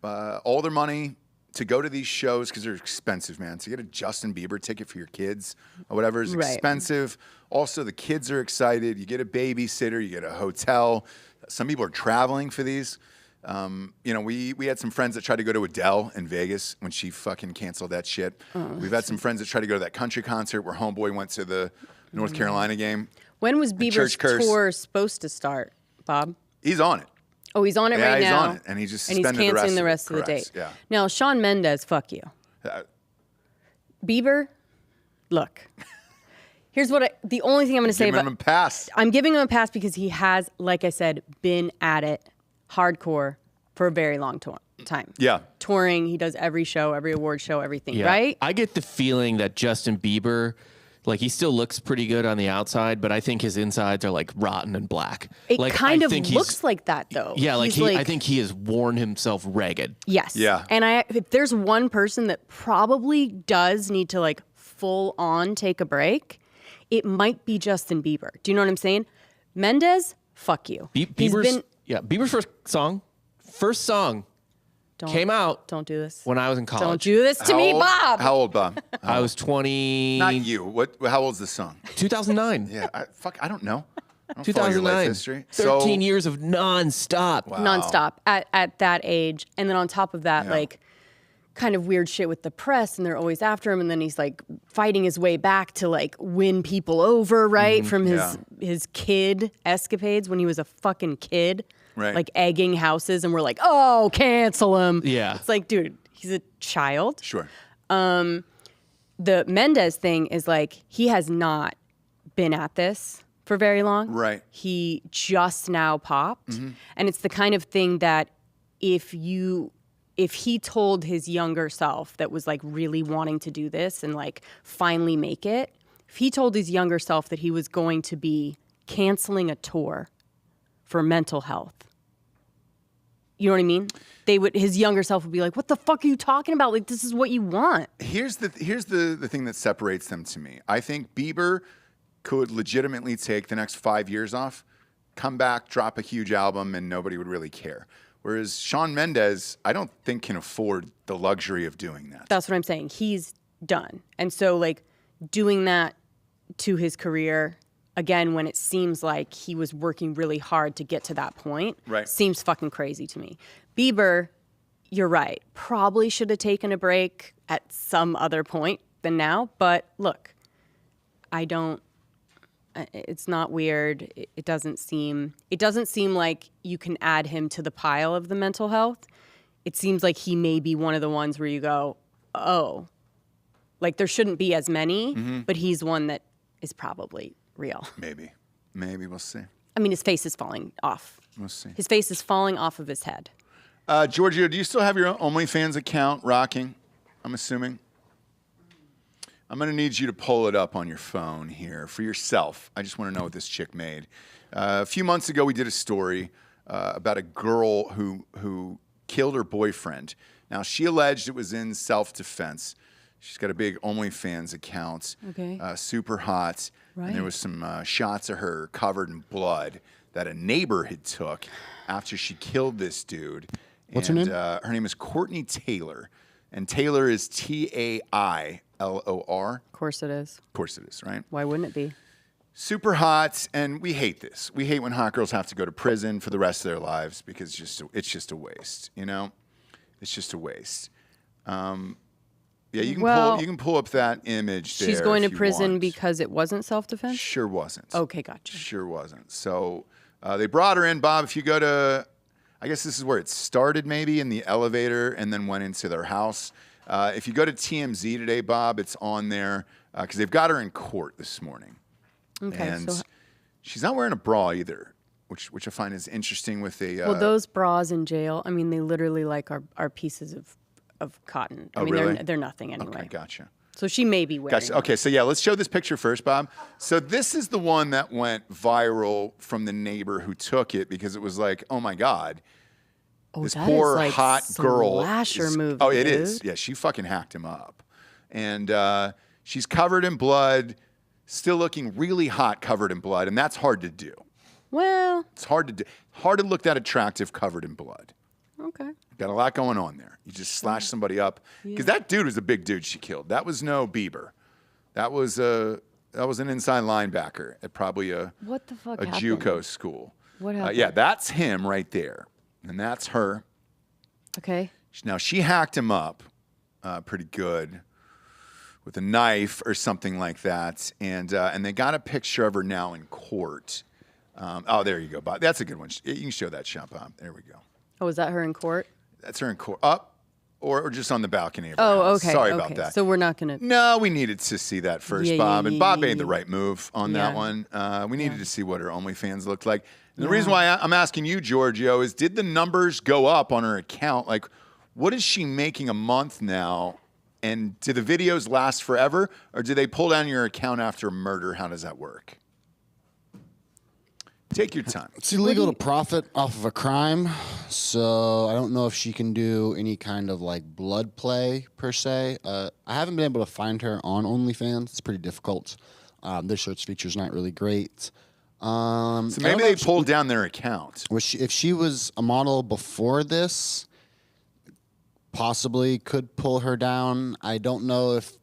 all their money to go to these shows because they're expensive, man. To get a Justin Bieber ticket for your kids or whatever is expensive. Also, the kids are excited. You get a babysitter, you get a hotel. Some people are traveling for these. You know, we had some friends that tried to go to Adele in Vegas when she fucking canceled that shit. We've had some friends that tried to go to that country concert where Homeboy went to the North Carolina game. When was Bieber's tour supposed to start, Bob? He's on it. Oh, he's on it right now? Yeah, he's on it. And he's just suspended canceling the rest of the date. Yeah. Now, Shawn Mendes, fuck you. Bieber, look. Here's the only thing I'm going to say about... Giving him a pass. I'm giving him a pass because he has, like I said, been at it hardcore for a very long time. Yeah. Touring, he does every show, every award show, everything, Yeah. right? I get the feeling that Justin Bieber, like, he still looks pretty good on the outside, but I think his insides are like rotten and black. It like, kind I of think looks like that, though. Yeah, like He's I think he has worn himself ragged. Yes. Yeah. And if there's one person that probably does need to like full on take a break, it might be Justin Bieber. Do you know what I'm saying? Mendes, fuck you. Bieber's first song came out. Don't do this. When I was in college. Don't do this to me, Bob. How old, Bob? I was 20. Not you. How old's the song? 2009. Yeah, I don't know. I don't follow your 2009. life history. 13 years of nonstop. Wow. Nonstop at that age. And then on top of that, like kind of weird shit with the press, and they're always after him, and then he's like fighting his way back to like win people over, right? From his kid escapades when he was a fucking kid. Right. Like egging houses, and we're like, oh, cancel him. Yeah. It's like, dude, he's a child. Sure. The Mendes thing is like, he has not been at this for very long. Right. He just now popped. And it's the kind of thing that if he told his younger self that was like really wanting to do this and like finally make it, if he told his younger self that he was going to be canceling a tour for mental health, you know what I mean? His younger self would be like, what the fuck are you talking about? Like, this is what you want. Here's the thing that separates them to me. I think Bieber could legitimately take the next 5 years off, come back, drop a huge album, and nobody would really care. Whereas Shawn Mendes, I don't think can afford the luxury of doing that. That's what I'm saying. He's done. And so, like, doing that to his career, again, when it seems like he was working really hard to get to that point, seems fucking crazy to me. Bieber, you're right, probably should have taken a break at some other point than now. But look, it's not weird. It doesn't seem like you can add him to the pile of the mental health. It seems like he may be one of the ones where you go, oh, like there shouldn't be as many, but he's one that is probably real. Maybe we'll see. I mean, his face is falling off. We'll see. His face is falling off of his head. Giorgio, do you still have your OnlyFans account rocking? I'm assuming. I'm going to need you to pull it up on your phone here for yourself. I just want to know what this chick made. A few months ago, we did a story about a girl who killed her boyfriend. Now, she alleged it was in self-defense. She's got a big OnlyFans account, super hot. Right. And there was some shots of her covered in blood that a neighbor had took after she killed this dude. What's her name? Her name is Courtney Taylor. And Taylor is Tailor. Of course it is. Of course it is, right? Why wouldn't it be? Super hot, and we hate this. We hate when hot girls have to go to prison for the rest of their lives because it's just a waste, you know? It's just a waste. Yeah, you can pull up that image there. She's going to if you prison want. because it wasn't self-defense? Sure wasn't. Okay, gotcha. Sure wasn't. So they brought her in, Bob. If you go to, I guess this is where it started maybe, in the elevator and then went into their house. If you go to TMZ today, Bob, it's on there because they've got her in court this morning. Okay. And she's not wearing a bra either, which I find is interesting with a... well, those bras in jail, I mean, they literally like are pieces of cotton. I mean, really? they're nothing anyway. Okay, gotcha. So she may be wearing Gotcha. Okay, so yeah, let's show this picture first, Bob. So this is the one that went viral from the neighbor who took it because it was like, oh my God, this that poor is like hot girl. slasher movie, Oh, it is. dude. Yeah, she fucking hacked him up. And she's covered in blood, still looking really hot covered in blood, and that's hard to do. Well, It's hard to do. Hard to look that attractive covered in blood. okay. Got a lot going on there. You just slash somebody up because that dude was a big dude she killed. That was no Bieber. That was an inside linebacker at probably a What the fuck a happened? JUCO school. What happened? Yeah, that's him right there, and that's her. Okay. Now she hacked him up pretty good with a knife or something like that, and they got a picture of her now in court. Oh, there you go, Bob. That's a good one. You can show that shot, Bob. There we go. Oh, was that her in court? That's her in court. Up or just on the balcony of her Oh, house. okay. Sorry okay. about that. So we're not gonna. No, we needed to see that first, Yeah, Bob. yeah, And yeah, Bob yeah, made the yeah. right move on that Yeah. one. We needed to see what her OnlyFans looked like. And the reason why I'm asking you, Giorgio, is did the numbers go up on her account? Like, what is she making a month now? And do the videos last forever? Or do they pull down your account after a murder? How does that work? Take your time. It's illegal to profit off of a crime, so I don't know if she can do any kind of like blood play per se. I haven't been able to find her on OnlyFans. It's pretty difficult. Their search feature's not really great. So maybe they pulled down their account. If she was a model before this, possibly could pull her down. I don't know if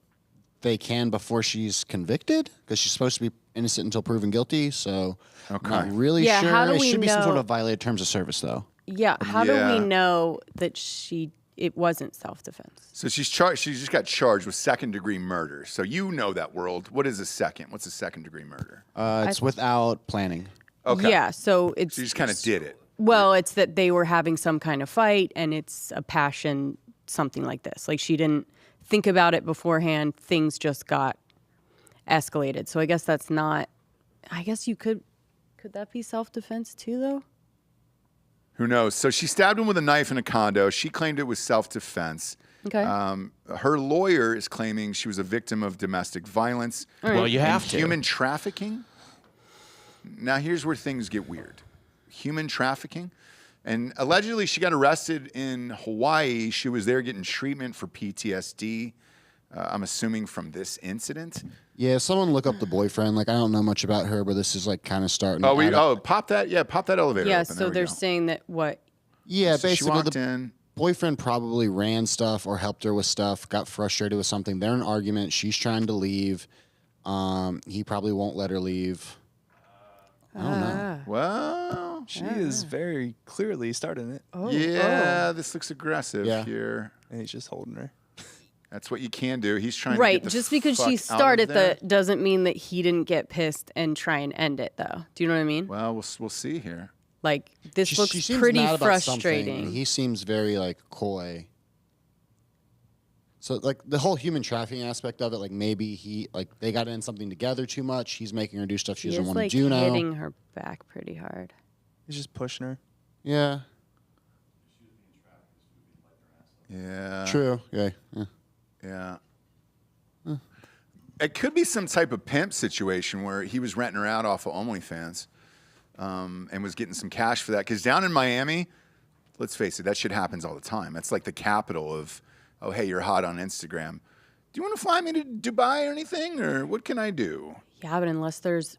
they can before she's convicted because she's supposed to be innocent until proven guilty. So I'm not really Yeah, sure. how do It we should be some sort know- of violated terms of service though. Yeah. How do Yeah. we know that it wasn't self-defense? So she's charged. She just got charged with second-degree murder. So you know that world. What is a second? What's a second-degree murder? It's without planning. Okay. Yeah. So it's. So you just kind of did it. Well, it's that they were having some kind of fight, and it's a passion, something like this. Like she didn't think about it beforehand. Things just got escalated. So I guess that's not. I guess you could. Could that be self-defense too, though? Who knows? So she stabbed him with a knife in a condo. She claimed it was self-defense. Okay. Her lawyer is claiming she was a victim of domestic violence. Well, you have and to. Human trafficking. Now here's where things get weird. Human trafficking. And allegedly she got arrested in Hawaii. She was there getting treatment for PTSD. I'm assuming from this incident. Yeah, someone look up the boyfriend. Like I don't know much about her, but this is like kind of starting. Oh, to add up. pop that. Yeah, pop that elevator. Yeah. open. So There we they're go. saying that what? Yeah, So she basically walked the in. boyfriend probably ran stuff or helped her with stuff. Got frustrated with something. They're in an argument. She's trying to leave. He probably won't let her leave. I don't know. Well, She is very clearly starting it, yeah, this looks aggressive Yeah. here. and he's just holding her. That's what you can do. He's trying to Right. get the Just because fuck she out of started there. doesn't mean that he didn't get pissed and try and end it, though. Do you know what I mean? Well, we'll see here. Like this She looks seems pretty mad about something, frustrating. and he seems very like coy. So like the whole human trafficking aspect of it, like maybe they got in something together too much. He's making her do stuff she He doesn't is want to like do now. hitting her back pretty hard. He's just pushing her. Yeah, Yeah. true. Yeah. Yeah. It could be some type of pimp situation where he was renting her out off of OnlyFans and was getting some cash for that. Because down in Miami, let's face it, that shit happens all the time. That's like the capital of, oh, hey, you're hot on Instagram. Do you want to fly me to Dubai or anything? Or what can I do? Yeah, but unless there's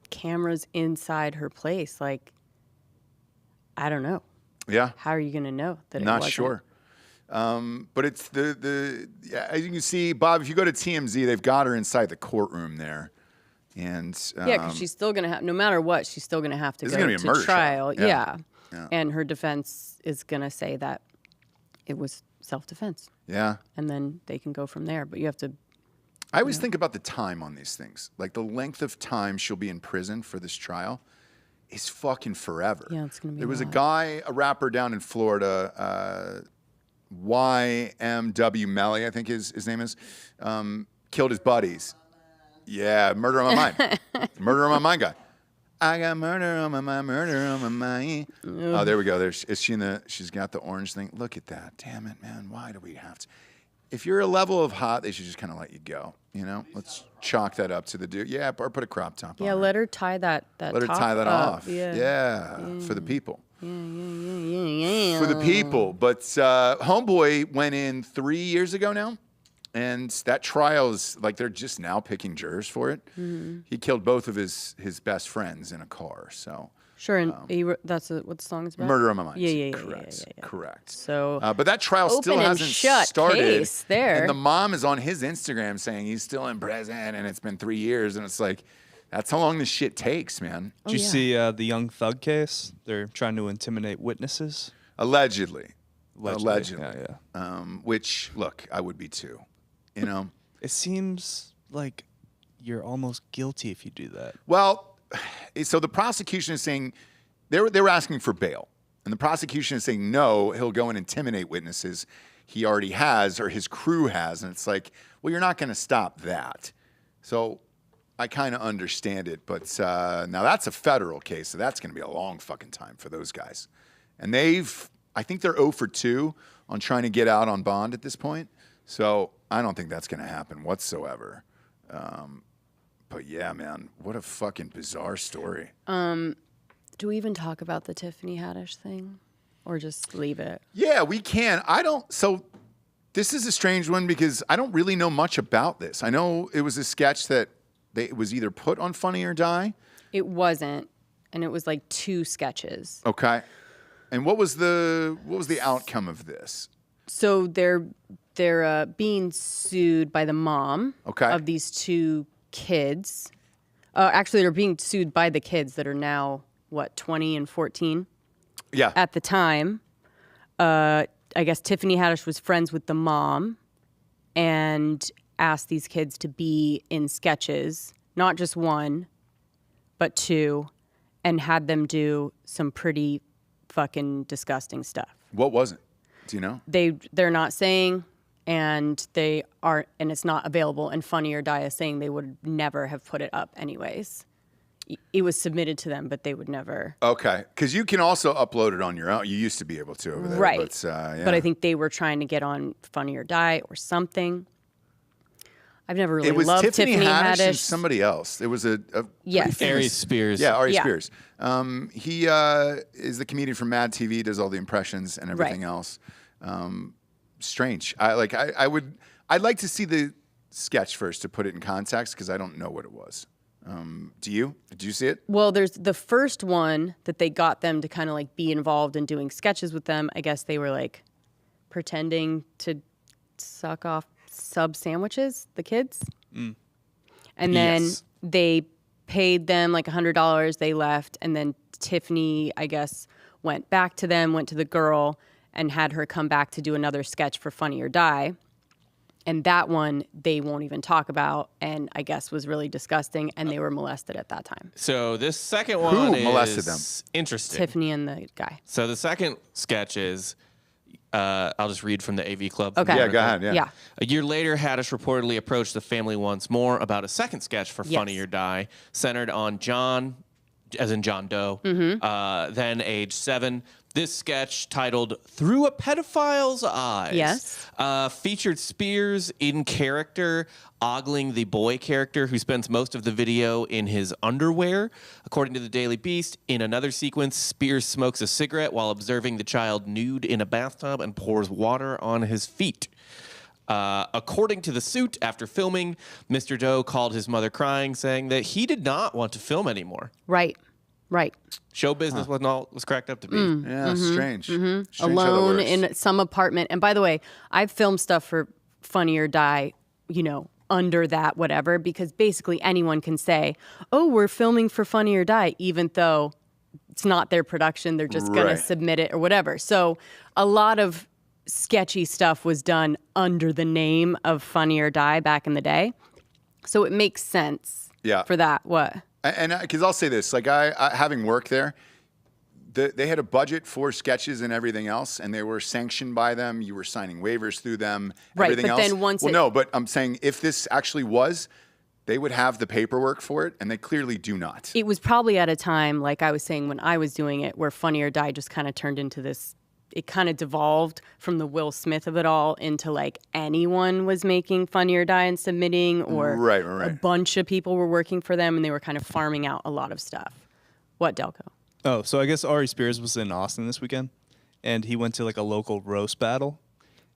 cameras inside her place, like, I don't know. Yeah. How are you going to know that it Not wasn't? sure. But it's yeah, as you can see, Bob, if you go to TMZ, they've got her inside the courtroom there. And Yeah, because she's still going to have, no matter what, she's still going to have to This is go gonna be a to murder trial. trial. Yeah. Yeah. And her defense is going to say that it was self-defense. yeah. And then they can go from there. But you have to, I always think about the time on these things. Like the length of time she'll be in prison for this trial is fucking forever. Yeah, it's gonna be There a was a lot. guy, a rapper down in Florida, YMW Melly, I think his name is, killed his buddies. Yeah, murder on my mind. Murder on my mind guy. I got murder on my mind, murder on my mind. Oh, there we go. She's got the orange thing. Look at that. Damn it, man. Why do we have to? if you're a level of hot, they should just kind of let you go. You know, let's chalk that up to the dude. Yeah, or put a crop top on. Yeah, her. let her tie that. Let her top tie that up. off. Yeah. Yeah, for the people. Yeah. For the people. But Homeboy went in 3 years ago now. And that trial is like they're just now picking jurors for it. Mm-hmm. He killed both of his best friends in a car. So sure, and that's what the song is about. Murder on My Mind. Yeah. Correct. So, but that trial open still and hasn't shut started. case there. And the mom is on his Instagram saying he's still in prison, and it's been 3 years, and it's like, that's how long this shit takes, man. Did you see the Young Thug case? They're trying to intimidate witnesses. Allegedly. Yeah. Which, look, I would be too. You know, It seems like you're almost guilty if you do that. well, so the prosecution is saying they were asking for bail, and the prosecution is saying no, he'll go and intimidate witnesses he already has or his crew has, and it's like, well, you're not going to stop that. So I kind of understand it, but now that's a federal case, so that's going to be a long fucking time for those guys, and I think they're 0 for 2 on trying to get out on bond at this point. So I don't think that's going to happen whatsoever. But yeah, man, what a fucking bizarre story. do we even talk about the Tiffany Haddish thing, or just leave it? Yeah, we can. So this is a strange one because I don't really know much about this. I know it was a sketch that it was either put on Funny or Die. It wasn't, and it was like 2 sketches. Okay. And what was the outcome of this? So they're being sued by the mom of these 2 kids. Actually, they're being sued by the kids that are now, 20 and 14? Yeah. At the time, I guess Tiffany Haddish was friends with the mom and asked these kids to be in sketches, not just 1, but 2, and had them do some pretty fucking disgusting stuff. What was it? Do you know? They're not saying, and they are, and it's not available. And Funny or Die is saying they would never have put it up anyways. It was submitted to them, but they would never. Okay, because you can also upload it on your own. You used to be able to over there, right? But, yeah. But I think they were trying to get on Funny or Die or something. I've never really loved Tiffany Haddish. And somebody else. It was a yes, Ari Spears. Yeah, Ari Spears. He is the comedian from Mad TV. Does all the impressions and everything else. Strange. I'd like to see the sketch first to put it in context because I don't know what it was. Do you? Did you see it? Well, there's the first one that they got them to kind of like be involved in doing sketches with them. I guess they were like pretending to suck off sub sandwiches, the kids. And then they paid them like $100. They left. And then Tiffany, I guess, went back to them, went to the girl and had her come back to do another sketch for Funny or Die. And that one they won't even talk about, and I guess was really disgusting, and they were molested at that time. So this second one is molested them? Interesting. Tiffany and the guy. So the second sketch is, I'll just read from the AV Club. Okay. Yeah, go ahead. Yeah. A year later, Haddish reportedly approached the family once more about a second sketch for Funny or Die, centered on John, as in John Doe, then age 7. This sketch, titled Through a Pedophile's Eyes, featured Spears in character, ogling the boy character who spends most of the video in his underwear. According to the Daily Beast, in another sequence, Spears smokes a cigarette while observing the child nude in a bathtub and pours water on his feet. According to the suit, after filming, Mr. Doe called his mother crying, saying that he did not want to film anymore. Right. Show business wasn't all it was cracked up to be. Yeah, strange. Strange how that Alone works. in some apartment. And by the way, I've filmed stuff for Funny or Die, under that whatever, because basically anyone can say, oh, we're filming for Funny or Die, even though it's not their production. They're just going to submit it or whatever. So a lot of sketchy stuff was done under the name of Funny or Die back in the day. So it makes sense for that. What? And because I'll say this, like I having worked there, they had a budget for sketches and everything else, and they were sanctioned by them. You were signing waivers through them. Right, everything but else. then once no, but I'm saying if this actually was, they would have the paperwork for it, and they clearly do not. It was probably at a time, like I was saying when I was doing it, where Funny or Die just kind of turned into this it kind of devolved from the Will Smith of it all into like anyone was making Funny or Die and submitting, or a bunch of people were working for them and they were kind of farming out a lot of stuff. What, Delco? Oh, so I guess Ari Spears was in Austin this weekend, and he went to like a local roast battle.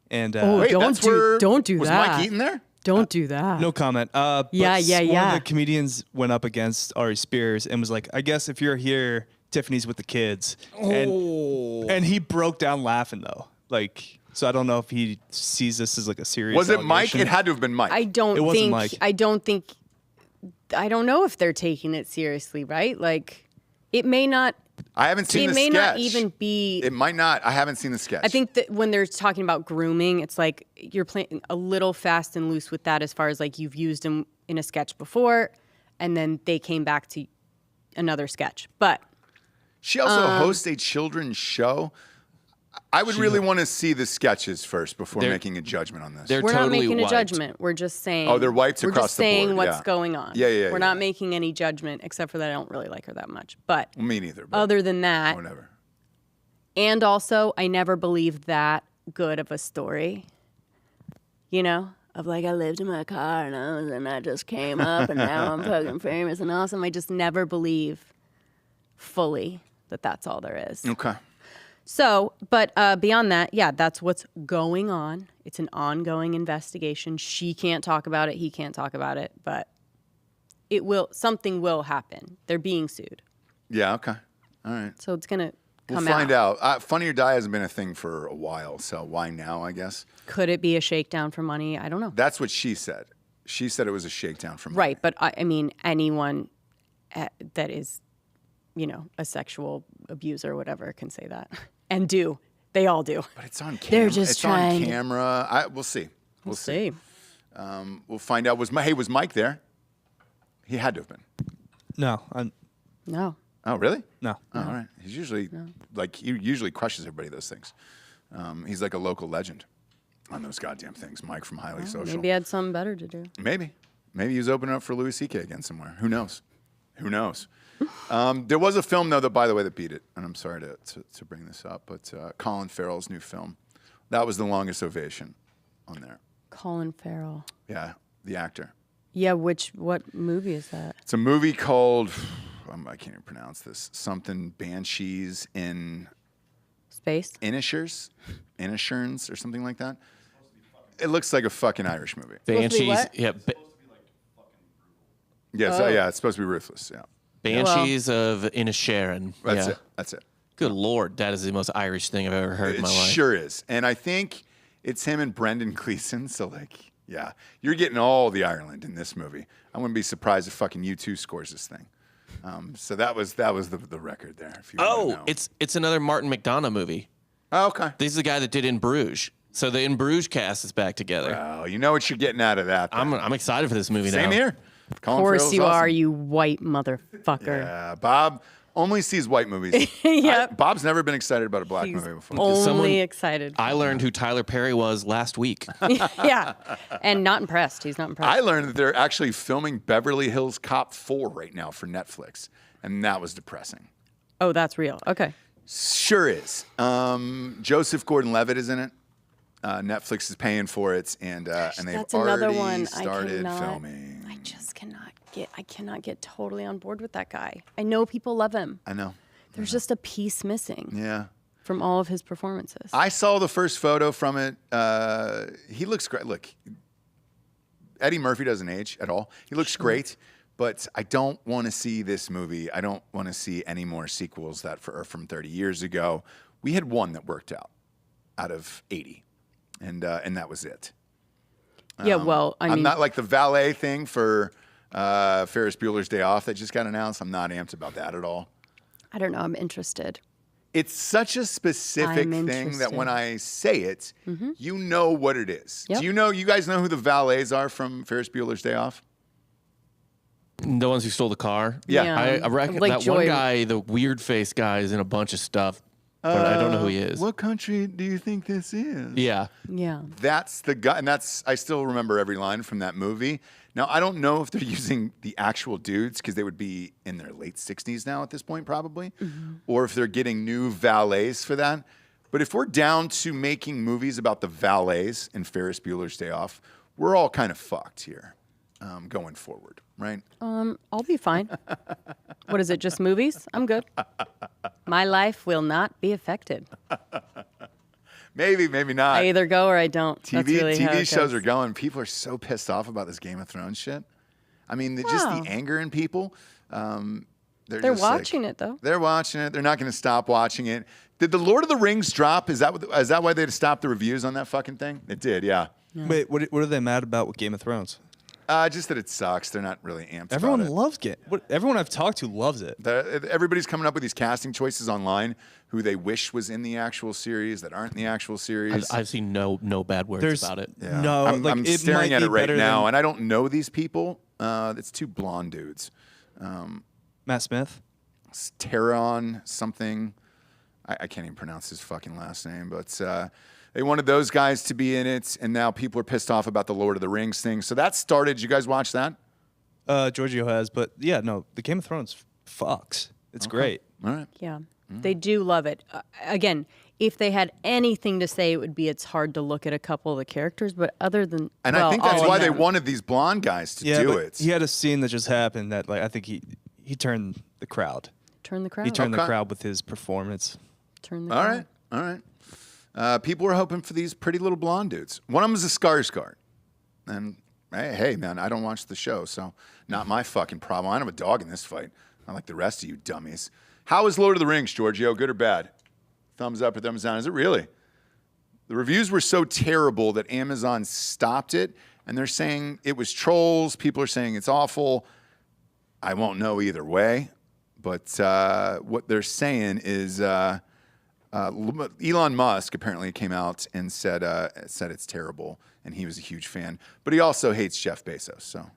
And Wait, don't do was that. Mike Eaton there? Don't do that. no comment. But Yeah. One of the comedians went up against Ari Spears and was like, "I guess if you're here, Tiffany's with the kids." And he broke down laughing though. Like, so I don't know if he sees this as like a serious. Was it Mike? allegation. It had to have been Mike. I don't It wasn't think. Mike. I don't know if they're taking it seriously, right? Like, it may not. I haven't seen the It may sketch. not even be. It might not. I haven't seen the sketch. I think that when they're talking about grooming, it's like you're playing a little fast and loose with that, as far as like you've used them in a sketch before, and then they came back to another sketch. But she also hosts a children's show. I would really want to see the sketches first before making a judgment on this. They're we're totally not making wiped. a judgment. We're just saying. Oh, they're wiped we're across just the saying board, what's yeah. going on. Yeah. We're not making any judgment, except for that I don't really like her that much. But Me neither. But other than that, whatever. and also I never believed that good of a story. You know, of like I lived in my car and I just came up and now I'm fucking famous and awesome. I just never believe fully that that's all there is. Okay. So, but beyond that, yeah, that's what's going on. It's an ongoing investigation. She can't talk about it. He can't talk about it, but something will happen. They're being sued. Yeah. Okay. All right. So it's going to come We'll find out. Funny or Die hasn't been a thing for a while, so why now, I guess? Could it be a shakedown for money? I don't know. That's what she said. She said it was a shakedown for money. Right, but I mean, anyone that is, you know, a sexual abuser or whatever can say that. And do. They all do. But it's on camera. They're just it's trying. on camera. We'll see. We'll see. We'll find out. Was Mike there? He had to have been. No, No. Oh, really? no. Oh, all right. He's usually he usually crushes everybody those things. He's like a local legend on those goddamn things. Mike from Highly Social. Maybe he had something better to do. Maybe he was opening up for Louis C.K. again somewhere. Who knows? There was a film though that, by the way, that beat it, and I'm sorry to bring this up, but Colin Farrell's new film, that was the longest ovation on there. Colin Farrell. Yeah, the actor. Yeah, what movie is that? It's a movie called I can't even pronounce this. Something Banshees in Space? Inishers or something like that. It looks like a fucking Irish movie. Banshees. what? Yeah. Yeah, so, yeah, it's supposed to be ruthless. Yeah, Banshees of Inisherin. that's Yeah. it. That's it. Good Lord, that is the most Irish thing I've ever heard in It my life. sure is. And I think it's him and Brendan Gleeson. So, like, yeah, you're getting all the Ireland in this movie. I wouldn't be surprised if fucking U2 scores this thing. So that was the record there. If you wanna know. It's another Martin McDonagh movie. Oh, okay. This is the guy that did In Bruges. So the In Bruges cast is back together. Well, you know what you're getting out of that. then. I'm excited for this movie now. Same here. Of course you are, you white motherfucker. Yeah, Bob only sees white movies. Yep. Bob's never been excited about a black He's movie before. only Someone- excited. I learned who Tyler Perry was last week. Yeah. And not impressed. He's not impressed. I learned that they're actually filming Beverly Hills Cop 4 right now for Netflix, and that was depressing. Oh, that's real. Okay. Sure is. Joseph Gordon-Levitt is in it. Netflix is paying for it, and they've That's another already one started I filming. cannot get totally on board with that guy. I know people love him. I know. There's just a piece missing Yeah. from all of his performances. I saw the first photo from it. He looks great. Look, Eddie Murphy doesn't age at all. He looks great, but I don't want to see this movie. I don't want to see any more sequels that are from 30 years ago. We had one that worked out of 80, and that was it. Yeah, well, I I'm mean, not like the valet thing for Ferris Bueller's Day Off that just got announced. I'm not amped about that at all. I don't know. I'm interested. It's such a specific I'm thing that when interested. I say it, you know what it is. Yep. Do you guys know who the valets are from Ferris Bueller's Day Off? The ones who stole the car. Yeah. I reckon Like that Joy- one guy, the weird face guy, is in a bunch of stuff, but I don't know who he is. What country do you think this is? Yeah. Yeah. That's the guy, and I still remember every line from that movie. Now, I don't know if they're using the actual dudes because they would be in their late 60s now at this point, probably, or if they're getting new valets for that. But if we're down to making movies about the valets in Ferris Bueller's Day Off, we're all kind of fucked here going forward, right? I'll be fine. What is it, just movies? I'm good. My life will not be affected. Maybe not. I either go or I don't. That's really how TV it shows goes. are going. People are so pissed off about this Game of Thrones shit. I mean, just the anger in people. They're just watching it, though. They're watching it. They're not going to stop watching it. Did the Lord of the Rings drop? Is that why they had to stop the reviews on that fucking thing? It did, yeah. Wait, what are they mad about with Game of Thrones? Just that it sucks. They're not really amped Everyone about it. loves everyone I've talked to loves it. Everybody's coming up with these casting choices online who they wish was in the actual series that aren't in the actual series. I've seen no bad words There's about it. Yeah. no, I'm it staring might at be it right better now, than and I don't know these people. It's two blonde dudes. Matt Smith. It's Taron something. I can't even pronounce his fucking last name, but they wanted those guys to be in it, and now people are pissed off about the Lord of the Rings thing. So that started. Did you guys watch that? Giorgio has, but yeah, no, the Game of Thrones fucks. It's great. All right. Yeah, they do love it. Again, if they had anything to say, it would be it's hard to look at a couple of the characters, but other than And well, I think that's all of why they them. wanted these blonde guys to Yeah, do but it. he had a scene that just happened that I think he turned the crowd. Turn the crowd. He turned the Okay. crowd with his performance. Turn the All crowd. right. All right. People were hoping for these pretty little blonde dudes. One of them is a Skarsgård. And hey, man, I don't watch the show, so not my fucking problem. I don't have a dog in this fight. Not like the rest of you dummies. How is Lord of the Rings, Giorgio? Good or bad? Thumbs up or thumbs down? Is it really? The reviews were so terrible that Amazon stopped it, and they're saying it was trolls. People are saying it's awful. I won't know either way, but what they're saying is Elon Musk apparently came out and said it's terrible, and he was a huge fan. But he also hates Jeff Bezos, so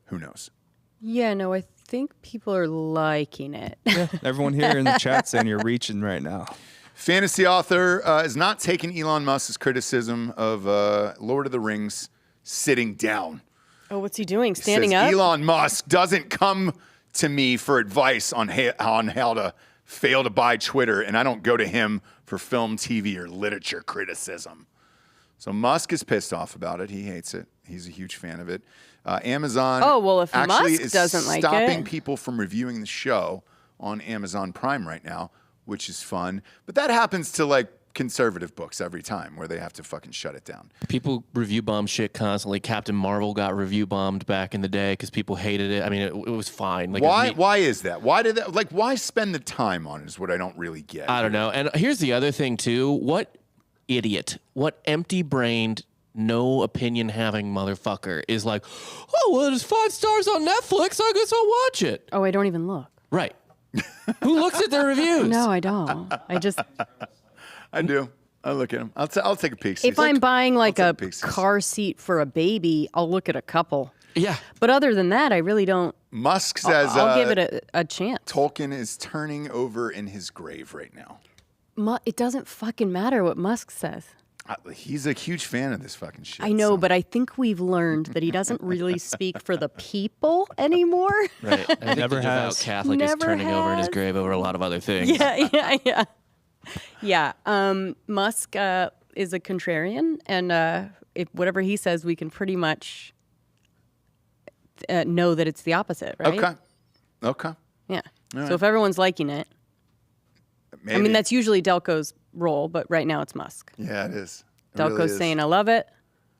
who knows? Yeah, no, I think people are liking it. Everyone here in the chat saying you're reaching right now. Fantasy author is not taking Elon Musk's criticism of Lord of the Rings sitting down. Oh, what's he doing? Standing Says up? Elon Musk doesn't come to me for advice on how to fail to buy Twitter, and I don't go to him for film, TV, or literature criticism. So Musk is pissed off about it. He hates it. He's a huge fan of it. Amazon Oh, well, if actually Musk is doesn't like stopping it. people from reviewing the show on Amazon Prime right now, which is fun. But that happens to like conservative books every time where they have to fucking shut it down. People review bomb shit constantly. Captain Marvel got review bombed back in the day because people hated it. I mean, it was fine. Like, Why is that? Why did that? Like, why spend the time on it is what I don't really get. I don't know. And here's the other thing too. What idiot? What empty-brained, no opinion having motherfucker is like, oh well, there's 5 stars on Netflix. I guess I'll watch it. Oh, I don't even look. Right. Who looks at their reviews? No, I don't. I just I do. I look at them. I'll take a peek. if I'm buying like I'll a take a peek, sis. car seat for a baby, I'll look at a couple. Yeah. But other than that, I really don't. Musk says I'll give it a chance. Tolkien is turning over in his grave right now. It doesn't fucking matter what Musk says. He's a huge fan of this fucking shit. I know, so- but I think we've learned that he doesn't really speak for the people anymore. Right. I think Never the devout has. Catholic is Never turning over in his has. grave over a lot of other things. Yeah. Musk is a contrarian, and if whatever he says, we can pretty much know that it's the opposite, right? Okay. Yeah. right. So if everyone's liking it, Maybe. I mean, that's usually Delco's role, but right now it's Musk. Yeah, it is. It Delco's really is. saying, I love it.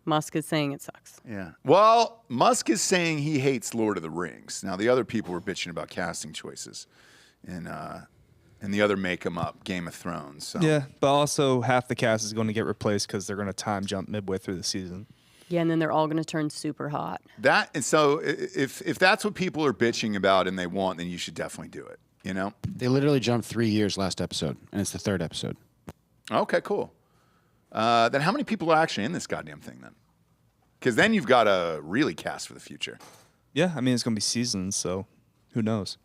Musk is saying it sucks. Yeah. Well, Musk is saying he hates Lord of the Rings. Now, the other people were bitching about casting choices, and the other make 'em up, Game of Thrones. So. Yeah, but also half the cast is going to get replaced because they're going to time jump midway through the season. Yeah, and then they're all going to turn super hot. That and so if that's what people are bitching about and they want, then you should definitely do it. You know? They literally jumped 3 years last episode, and it's the 3rd episode. Okay, cool. Then how many people are actually in this goddamn thing then? Because then you've got to really cast for the future. Yeah, I mean, it's going to be seasons, so who knows?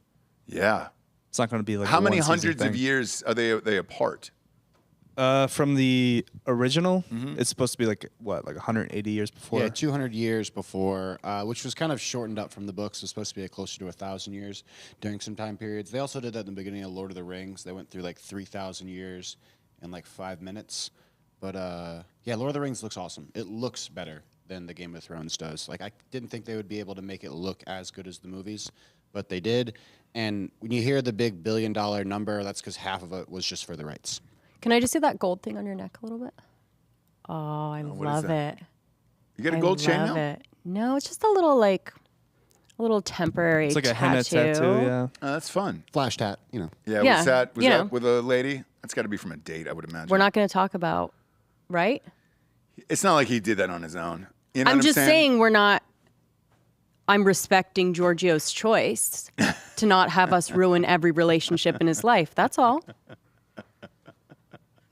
Yeah. It's not going to be like How a many one-season hundreds of thing. years are they apart? From the original, Mm-hmm. it's supposed to be like 180 years before. Yeah, 200 years before, which was kind of shortened up from the books. It was supposed to be closer to 1,000 years during some time periods. They also did that in the beginning of Lord of the Rings. They went through like 3,000 years in like 5 minutes. But yeah, Lord of the Rings looks awesome. It looks better than the Game of Thrones does. Like, I didn't think they would be able to make it look as good as the movies, but they did. And when you hear the big $1 billion number, that's because half of it was just for the rights. Can I just see that gold thing on your neck a little bit? Oh, I love it. You got a gold chain now? It. No, it's just a little temporary It's like a tattoo. henna tattoo, yeah. Oh, that's fun. Flash tat, you know. Yeah, Yeah, was that you know. with a lady? That's got to be from a date, I would imagine. We're not going to talk about, right? It's not like he did that on his own. You know I'm what just saying? saying we're not. I'm respecting Giorgio's choice to not have us ruin every relationship in his life. That's all.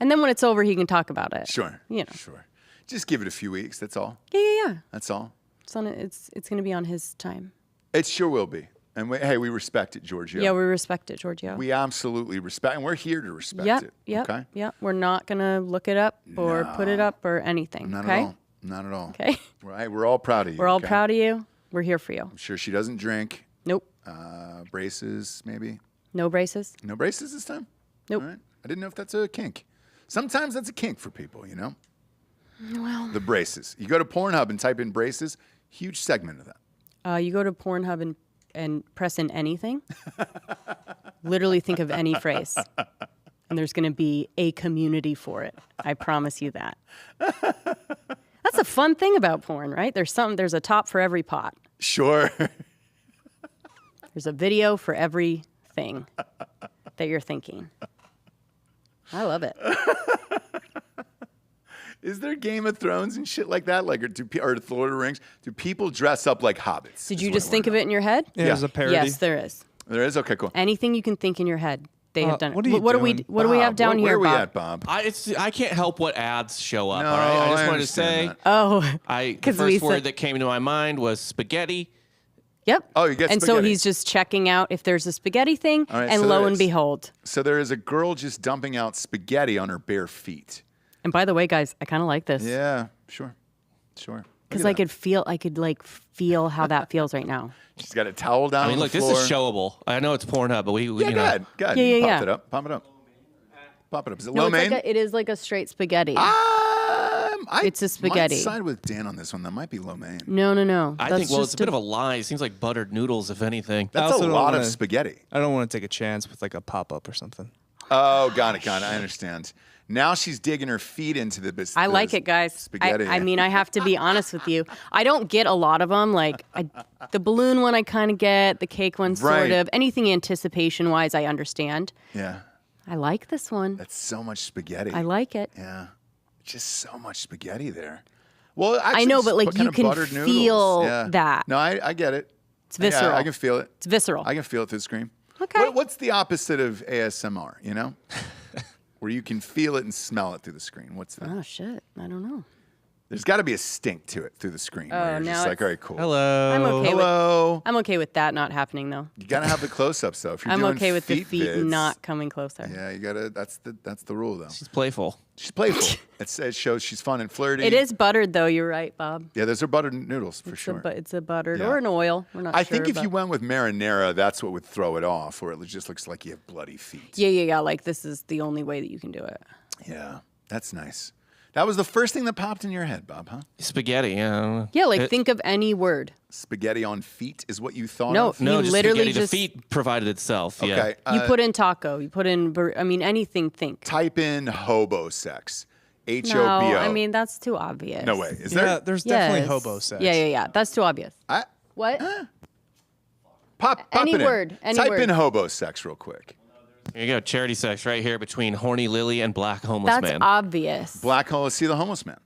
And then when it's over, he can talk about it. Sure. You know. Sure. Just give it a few weeks. That's all. Yeah. That's all. It's going to be on his time. It sure will be. And we respect it, Giorgio. Yeah, we respect it, Giorgio. We absolutely respect, and we're here to respect it. Okay? Yep. We're not going to look it up or put it up or anything. Not okay? at all. Not at all. Okay. Right. We're all proud of you. We're all okay? proud of you. We're here for you. I'm sure she doesn't drink. Nope. Braces, maybe. No braces. No braces this time? Nope. All right. I didn't know if that's a kink. Sometimes that's a kink for people, you know? Well, The braces. You go to Pornhub and type in braces, huge segment of that. you go to Pornhub and press in anything. Literally think of any phrase. And there's going to be a community for it. I promise you that. That's a fun thing about porn, right? There's a top for every pot. Sure. There's a video for everything that you're thinking. I love it. Is there Game of Thrones and shit like that? Like, or Lord of the Rings? Do people dress up like hobbits? Did you just think of it in your head? Yeah, there's a parody. Yes, there is. There is? Okay, cool. Anything you can think in your head, they have done it. what are you What do we doing? have down where here, are we Bob? at, Bob? I can't help what ads show up. No, all right, I just I wanted to say understand that. Oh, the 'Cause we first word said- that came to my mind was spaghetti. yep. Oh, you get And so spaghetti. he's just checking out if there's a spaghetti thing, All right, and so lo there and is. behold. So there is a girl just dumping out spaghetti on her bare feet. And by the way, guys, I kind of like this Yeah, sure. Sure. because Look I at could feel how that feels right now. that. She's got a towel down I mean, on look, the this floor. is showable. I know it's Pornhub, but we Yeah, you go know. ahead. Go ahead. Yeah, You yeah, Pop yeah. it up. Pop it up. Pop it up. Is it No, lo it's mein? it is like a straight spaghetti. It's a spaghetti. might side with Dan on this one. That might be lo mein. No. I That's think, well, it's just a bit of a lie. It seems like buttered noodles, if anything. That's also a don't lot of wanna- spaghetti. I don't want to take a chance with like a pop-up or something. Oh, got it. I understand. Now she's digging her feet into the I like it, guys. Spaghetti. I mean, I have to be honest with you. I don't get a lot of them. Like the balloon one, I kind of get. The cake one, sort Right. of. Anything anticipation-wise, I understand. Yeah. I like this one. That's so much spaghetti. I like it. Yeah. Just so much spaghetti there. Well, I know, but, like, what kind you of can buttered noodles? feel Yeah. that. No, I get it. It's visceral. Yeah, I can feel it. It's visceral. I can feel it through the screen. Okay. What's the opposite of ASMR, you know? Where you can feel it and smell it through the screen. What's that? Oh, shit. I don't know. There's got to be a stink to it through the screen. where you're now just like, it's- all right, cool. Hello. I'm okay with Hello. I'm okay with that not happening, though. You got to have the close-ups, though. If you're I'm doing okay with the feet vids, not coming closer. Yeah, you got to. That's the rule, though. She's playful. She's playful. It shows she's fun and flirty. It is buttered, though. You're right, Bob. Yeah, those are buttered noodles for It's sure. it's a buttered Yeah. or an oil. We're not I sure. think if but- you went with marinara, that's what would throw it off, or it just looks like you have bloody feet. Yeah. Like this is the only way that you can do it. Yeah, that's nice. That was the first thing that popped in your head, Bob, huh? Spaghetti, yeah. Yeah, like It- think of any word. Spaghetti on feet is what you thought No, of? No, You just literally spaghetti. just- The feet provided itself. Yeah. Okay. You put in taco. You put in. I mean, anything. Think. Type in hobo sex. H-O-B-O. No, I mean that's too obvious. No way. Is Yeah, there? there's definitely Yes. hobo sex. Yeah. That's too obvious. I, What? pop Any it in. word, any Type word. in hobo sex real quick. Here you go. Charity sex right here between horny Lily and black homeless That's man. obvious. Black hole. See the homeless man.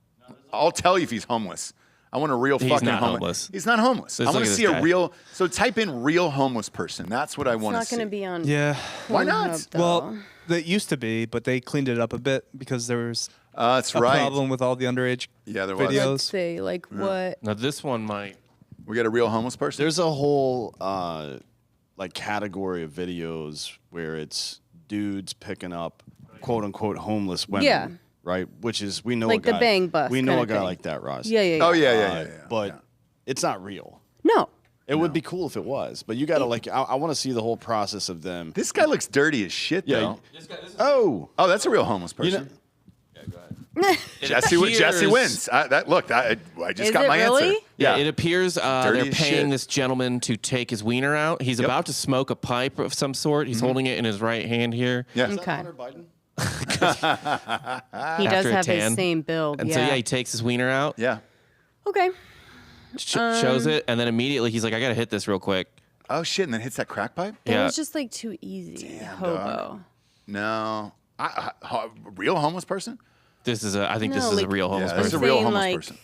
I'll tell you if he's homeless. I want a real He's fucking not homeless. He's not homeless. Let's I want look to at see this a guy. real. So type in real homeless person. That's what I It's want to not see. going to be on. Yeah. Why not? Pornhub, though. Well, that used to be, but they cleaned it up a bit because there was That's a right. problem with all the underage Yeah, there was. videos. Let's see, like what? Now this one might. We got a real homeless person. There's a whole like category of videos where it's dudes picking up quote unquote homeless women. Yeah. Right? Which is we know Like a the guy. bang bus We know kinda a guy thing. like that, Ross. Yeah. Oh yeah. But it's not real. No. It would be cool if it was, but you got to like. I want to see the whole process of them. This guy looks dirty as shit, though. Oh, Oh, that's a real homeless person. Jesse wins. I just Is got it my really? answer. Yeah, it appears Dirty they're as paying shit. this gentleman to take his wiener out. He's about to smoke a pipe of some sort. He's holding it in his right hand here. Yeah. Is that Okay. Hunter Biden? He does After a have tan. his same build. And so, yeah, he takes his wiener out, Yeah. Okay. shows it, and then immediately he's like, I got to hit this real quick. Oh, shit. And then hits that crack pipe? That Yeah. was just like too easy. Hobo. No. Real homeless person? I think this No, is a like- real homeless Yeah, this is a person. real saying, homeless like- person.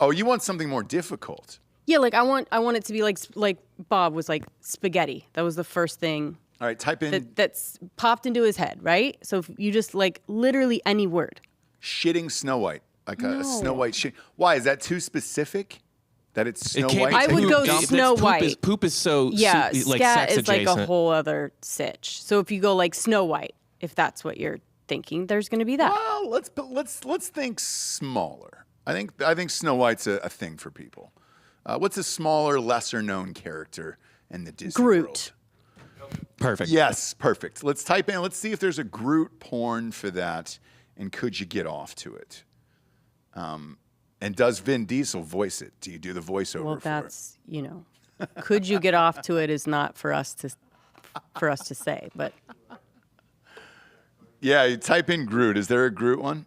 Oh, you want something more difficult. Yeah, like I want it to be like Bob was like spaghetti. That was the first thing All right, type in that's popped into his head, right? So if you just like literally any word. shitting Snow White. Like a No. Snow White shit. Why? Is that too specific? That it's Snow It can't White? be I would poop. go That's- Snow poop White. Poop is so Yeah, like scat sex is like adjacent. a whole other sitch. So if you go like Snow White, if that's what you're thinking, there's going to be that. Well, let's think smaller. I think Snow White's a thing for people. What's a smaller, lesser known character in the Disney Groot. world? Perfect. Yes, perfect. Let's type in. Let's see if there's a Groot porn for that, and could you get off to it? And does Vin Diesel voice it? Do you do the voiceover Well, for that's, could you get off to it is not for us to say, but it? Yeah, you type in Groot. Is there a Groot one?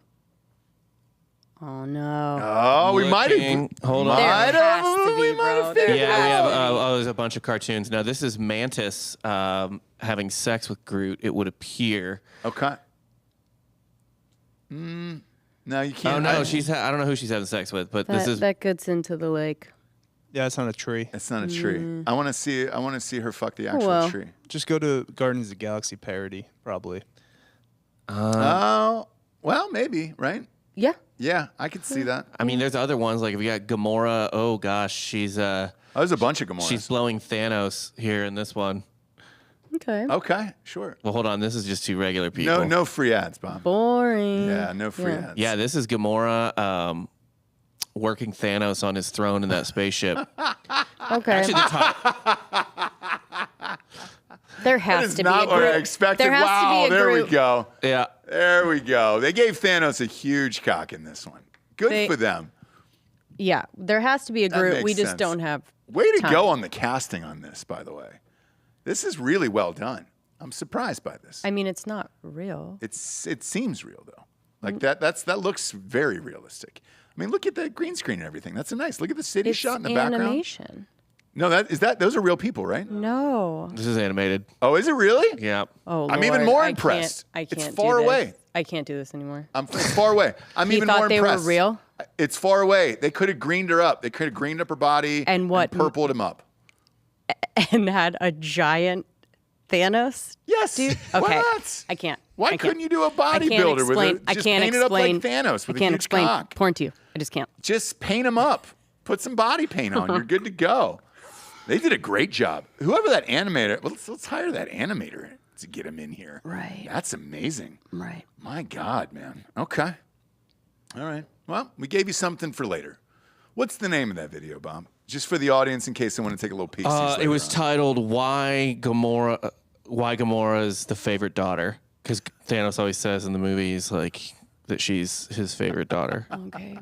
oh no. Oh, we might Looking. have. Hold on. There Might has have. to be, We might bro. have There figured Yeah, we has have. to be. There's a bunch of cartoons. Now this is Mantis having sex with Groot. It would appear. Okay. No, you can't. Oh no, I don't know who she's having sex with, but this is. That gets into the lake. Yeah, it's on a tree. It's not a tree. I want to see her fuck the actual well. tree. Just go to Guardians of the Galaxy parody, probably. Oh, well, maybe, right? Yeah. Yeah, I could see that. I mean, there's other ones like if you got Gamora. Oh gosh, she's Oh, there's a bunch of Gamoras. she's blowing Thanos here in this one. Okay. Okay, sure. Well, hold on, this is just two regular people. No free ads, Bob. Boring. Yeah, no free ads. Yeah, this is Gamora working Thanos on his throne in that spaceship. Okay. Actually, the top, there That has is to be not a what group. I expected. There has Wow, to be a there we group. go. yeah. There we go. They gave Thanos a huge cock in this one. Good They- for them. Yeah, there has to be a That group. makes We just sense. don't have. Way to time. go on the casting on this, by the way. This is really well done. I'm surprised by this. I mean, it's not real. It seems real though. Like that looks very realistic. I mean, look at the green screen and everything. That's a nice. Look at the city It's shot in the background. animation. No, those are real people, right? No. This is animated. Oh, is it really? Yeah. Oh, I'm even Lord, more I can't- impressed. I can't. It's do far this. away. I can't do this anymore. It's far away. I'm You even thought more they were impressed. real? It's far away. They could have greened her up. They could have greened up her body And what- purpled him up. And had a giant Thanos. Yes. Dude. Why Okay. not? I can't. Why I can't. couldn't you do a I can't bodybuilder with explain. it? I Just can't paint explain. it up like Thanos with I a can't huge explain cock. porn to you. I just can't. Just paint him up. Put some body paint on. You're good to go. They did a great job. Whoever that animator, let's hire that animator to get him in here. Right. That's amazing. Right. My God, man. Okay. All right. Well, we gave you something for later. What's the name of that video, Bob? Just for the audience in case they want to take a little peek. It was titled "Why Gamora is the favorite daughter," because Thanos always says in the movies like that she's his favorite daughter. Okay.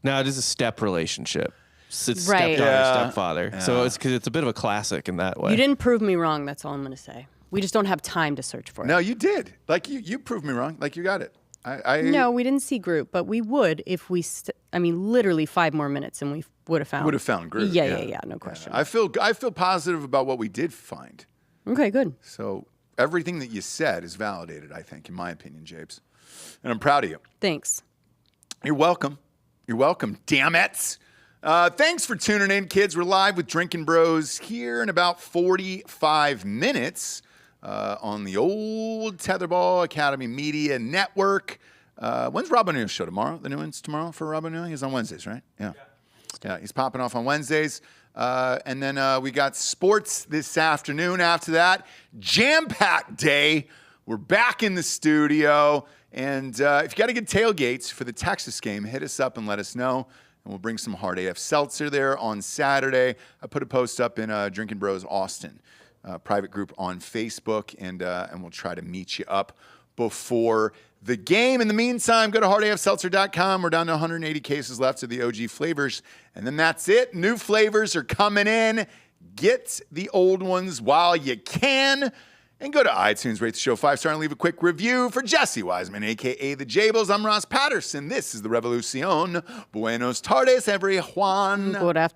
Now it is a step relationship. It's Right. stepdaughter, Yeah. stepfather. So it's because it's a bit of a classic in that way. You didn't prove me wrong. That's all I'm going to say. We just don't have time to search for it. No, you did. Like you proved me wrong. Like you got it. No, we didn't see Groot, but we would if we. Literally 5 more minutes, and we would have found. would have found Groot. Yeah. No question. I feel positive about what we did find. Okay, good. So everything that you said is validated, I think, in my opinion, Japes. And I'm proud of you. Thanks. You're welcome. You're welcome, damn it. Thanks for tuning in, kids. We're live with Drinking Bros here in about 45 minutes on the old Tetherball Academy Media Network. When's Rob O'Neill's show? Tomorrow? The new one's tomorrow for Rob O'Neill? He's on Wednesdays, right? Yeah. Yeah, he's popping off on Wednesdays. And then we got sports this afternoon. After that, jam-packed day. We're back in the studio. And if you got to get tailgates for the Texas game, hit us up and let us know. and we'll bring some hard AF seltzer there on Saturday. I put a post up in Drinking Bros Austin private group on Facebook, and we'll try to meet you up before the game. In the meantime, go to hardafseltzer.com. We're down to 180 cases left of the OG flavors, and then that's it. New flavors are coming in. Get the old ones while you can. And go to iTunes, rate the show 5-star, and leave a quick review. For Jesse Wiseman, a.k.a. The Jables, I'm Ross Patterson. This is The Revolucion. Buenos tardes, everyone. Good afternoon.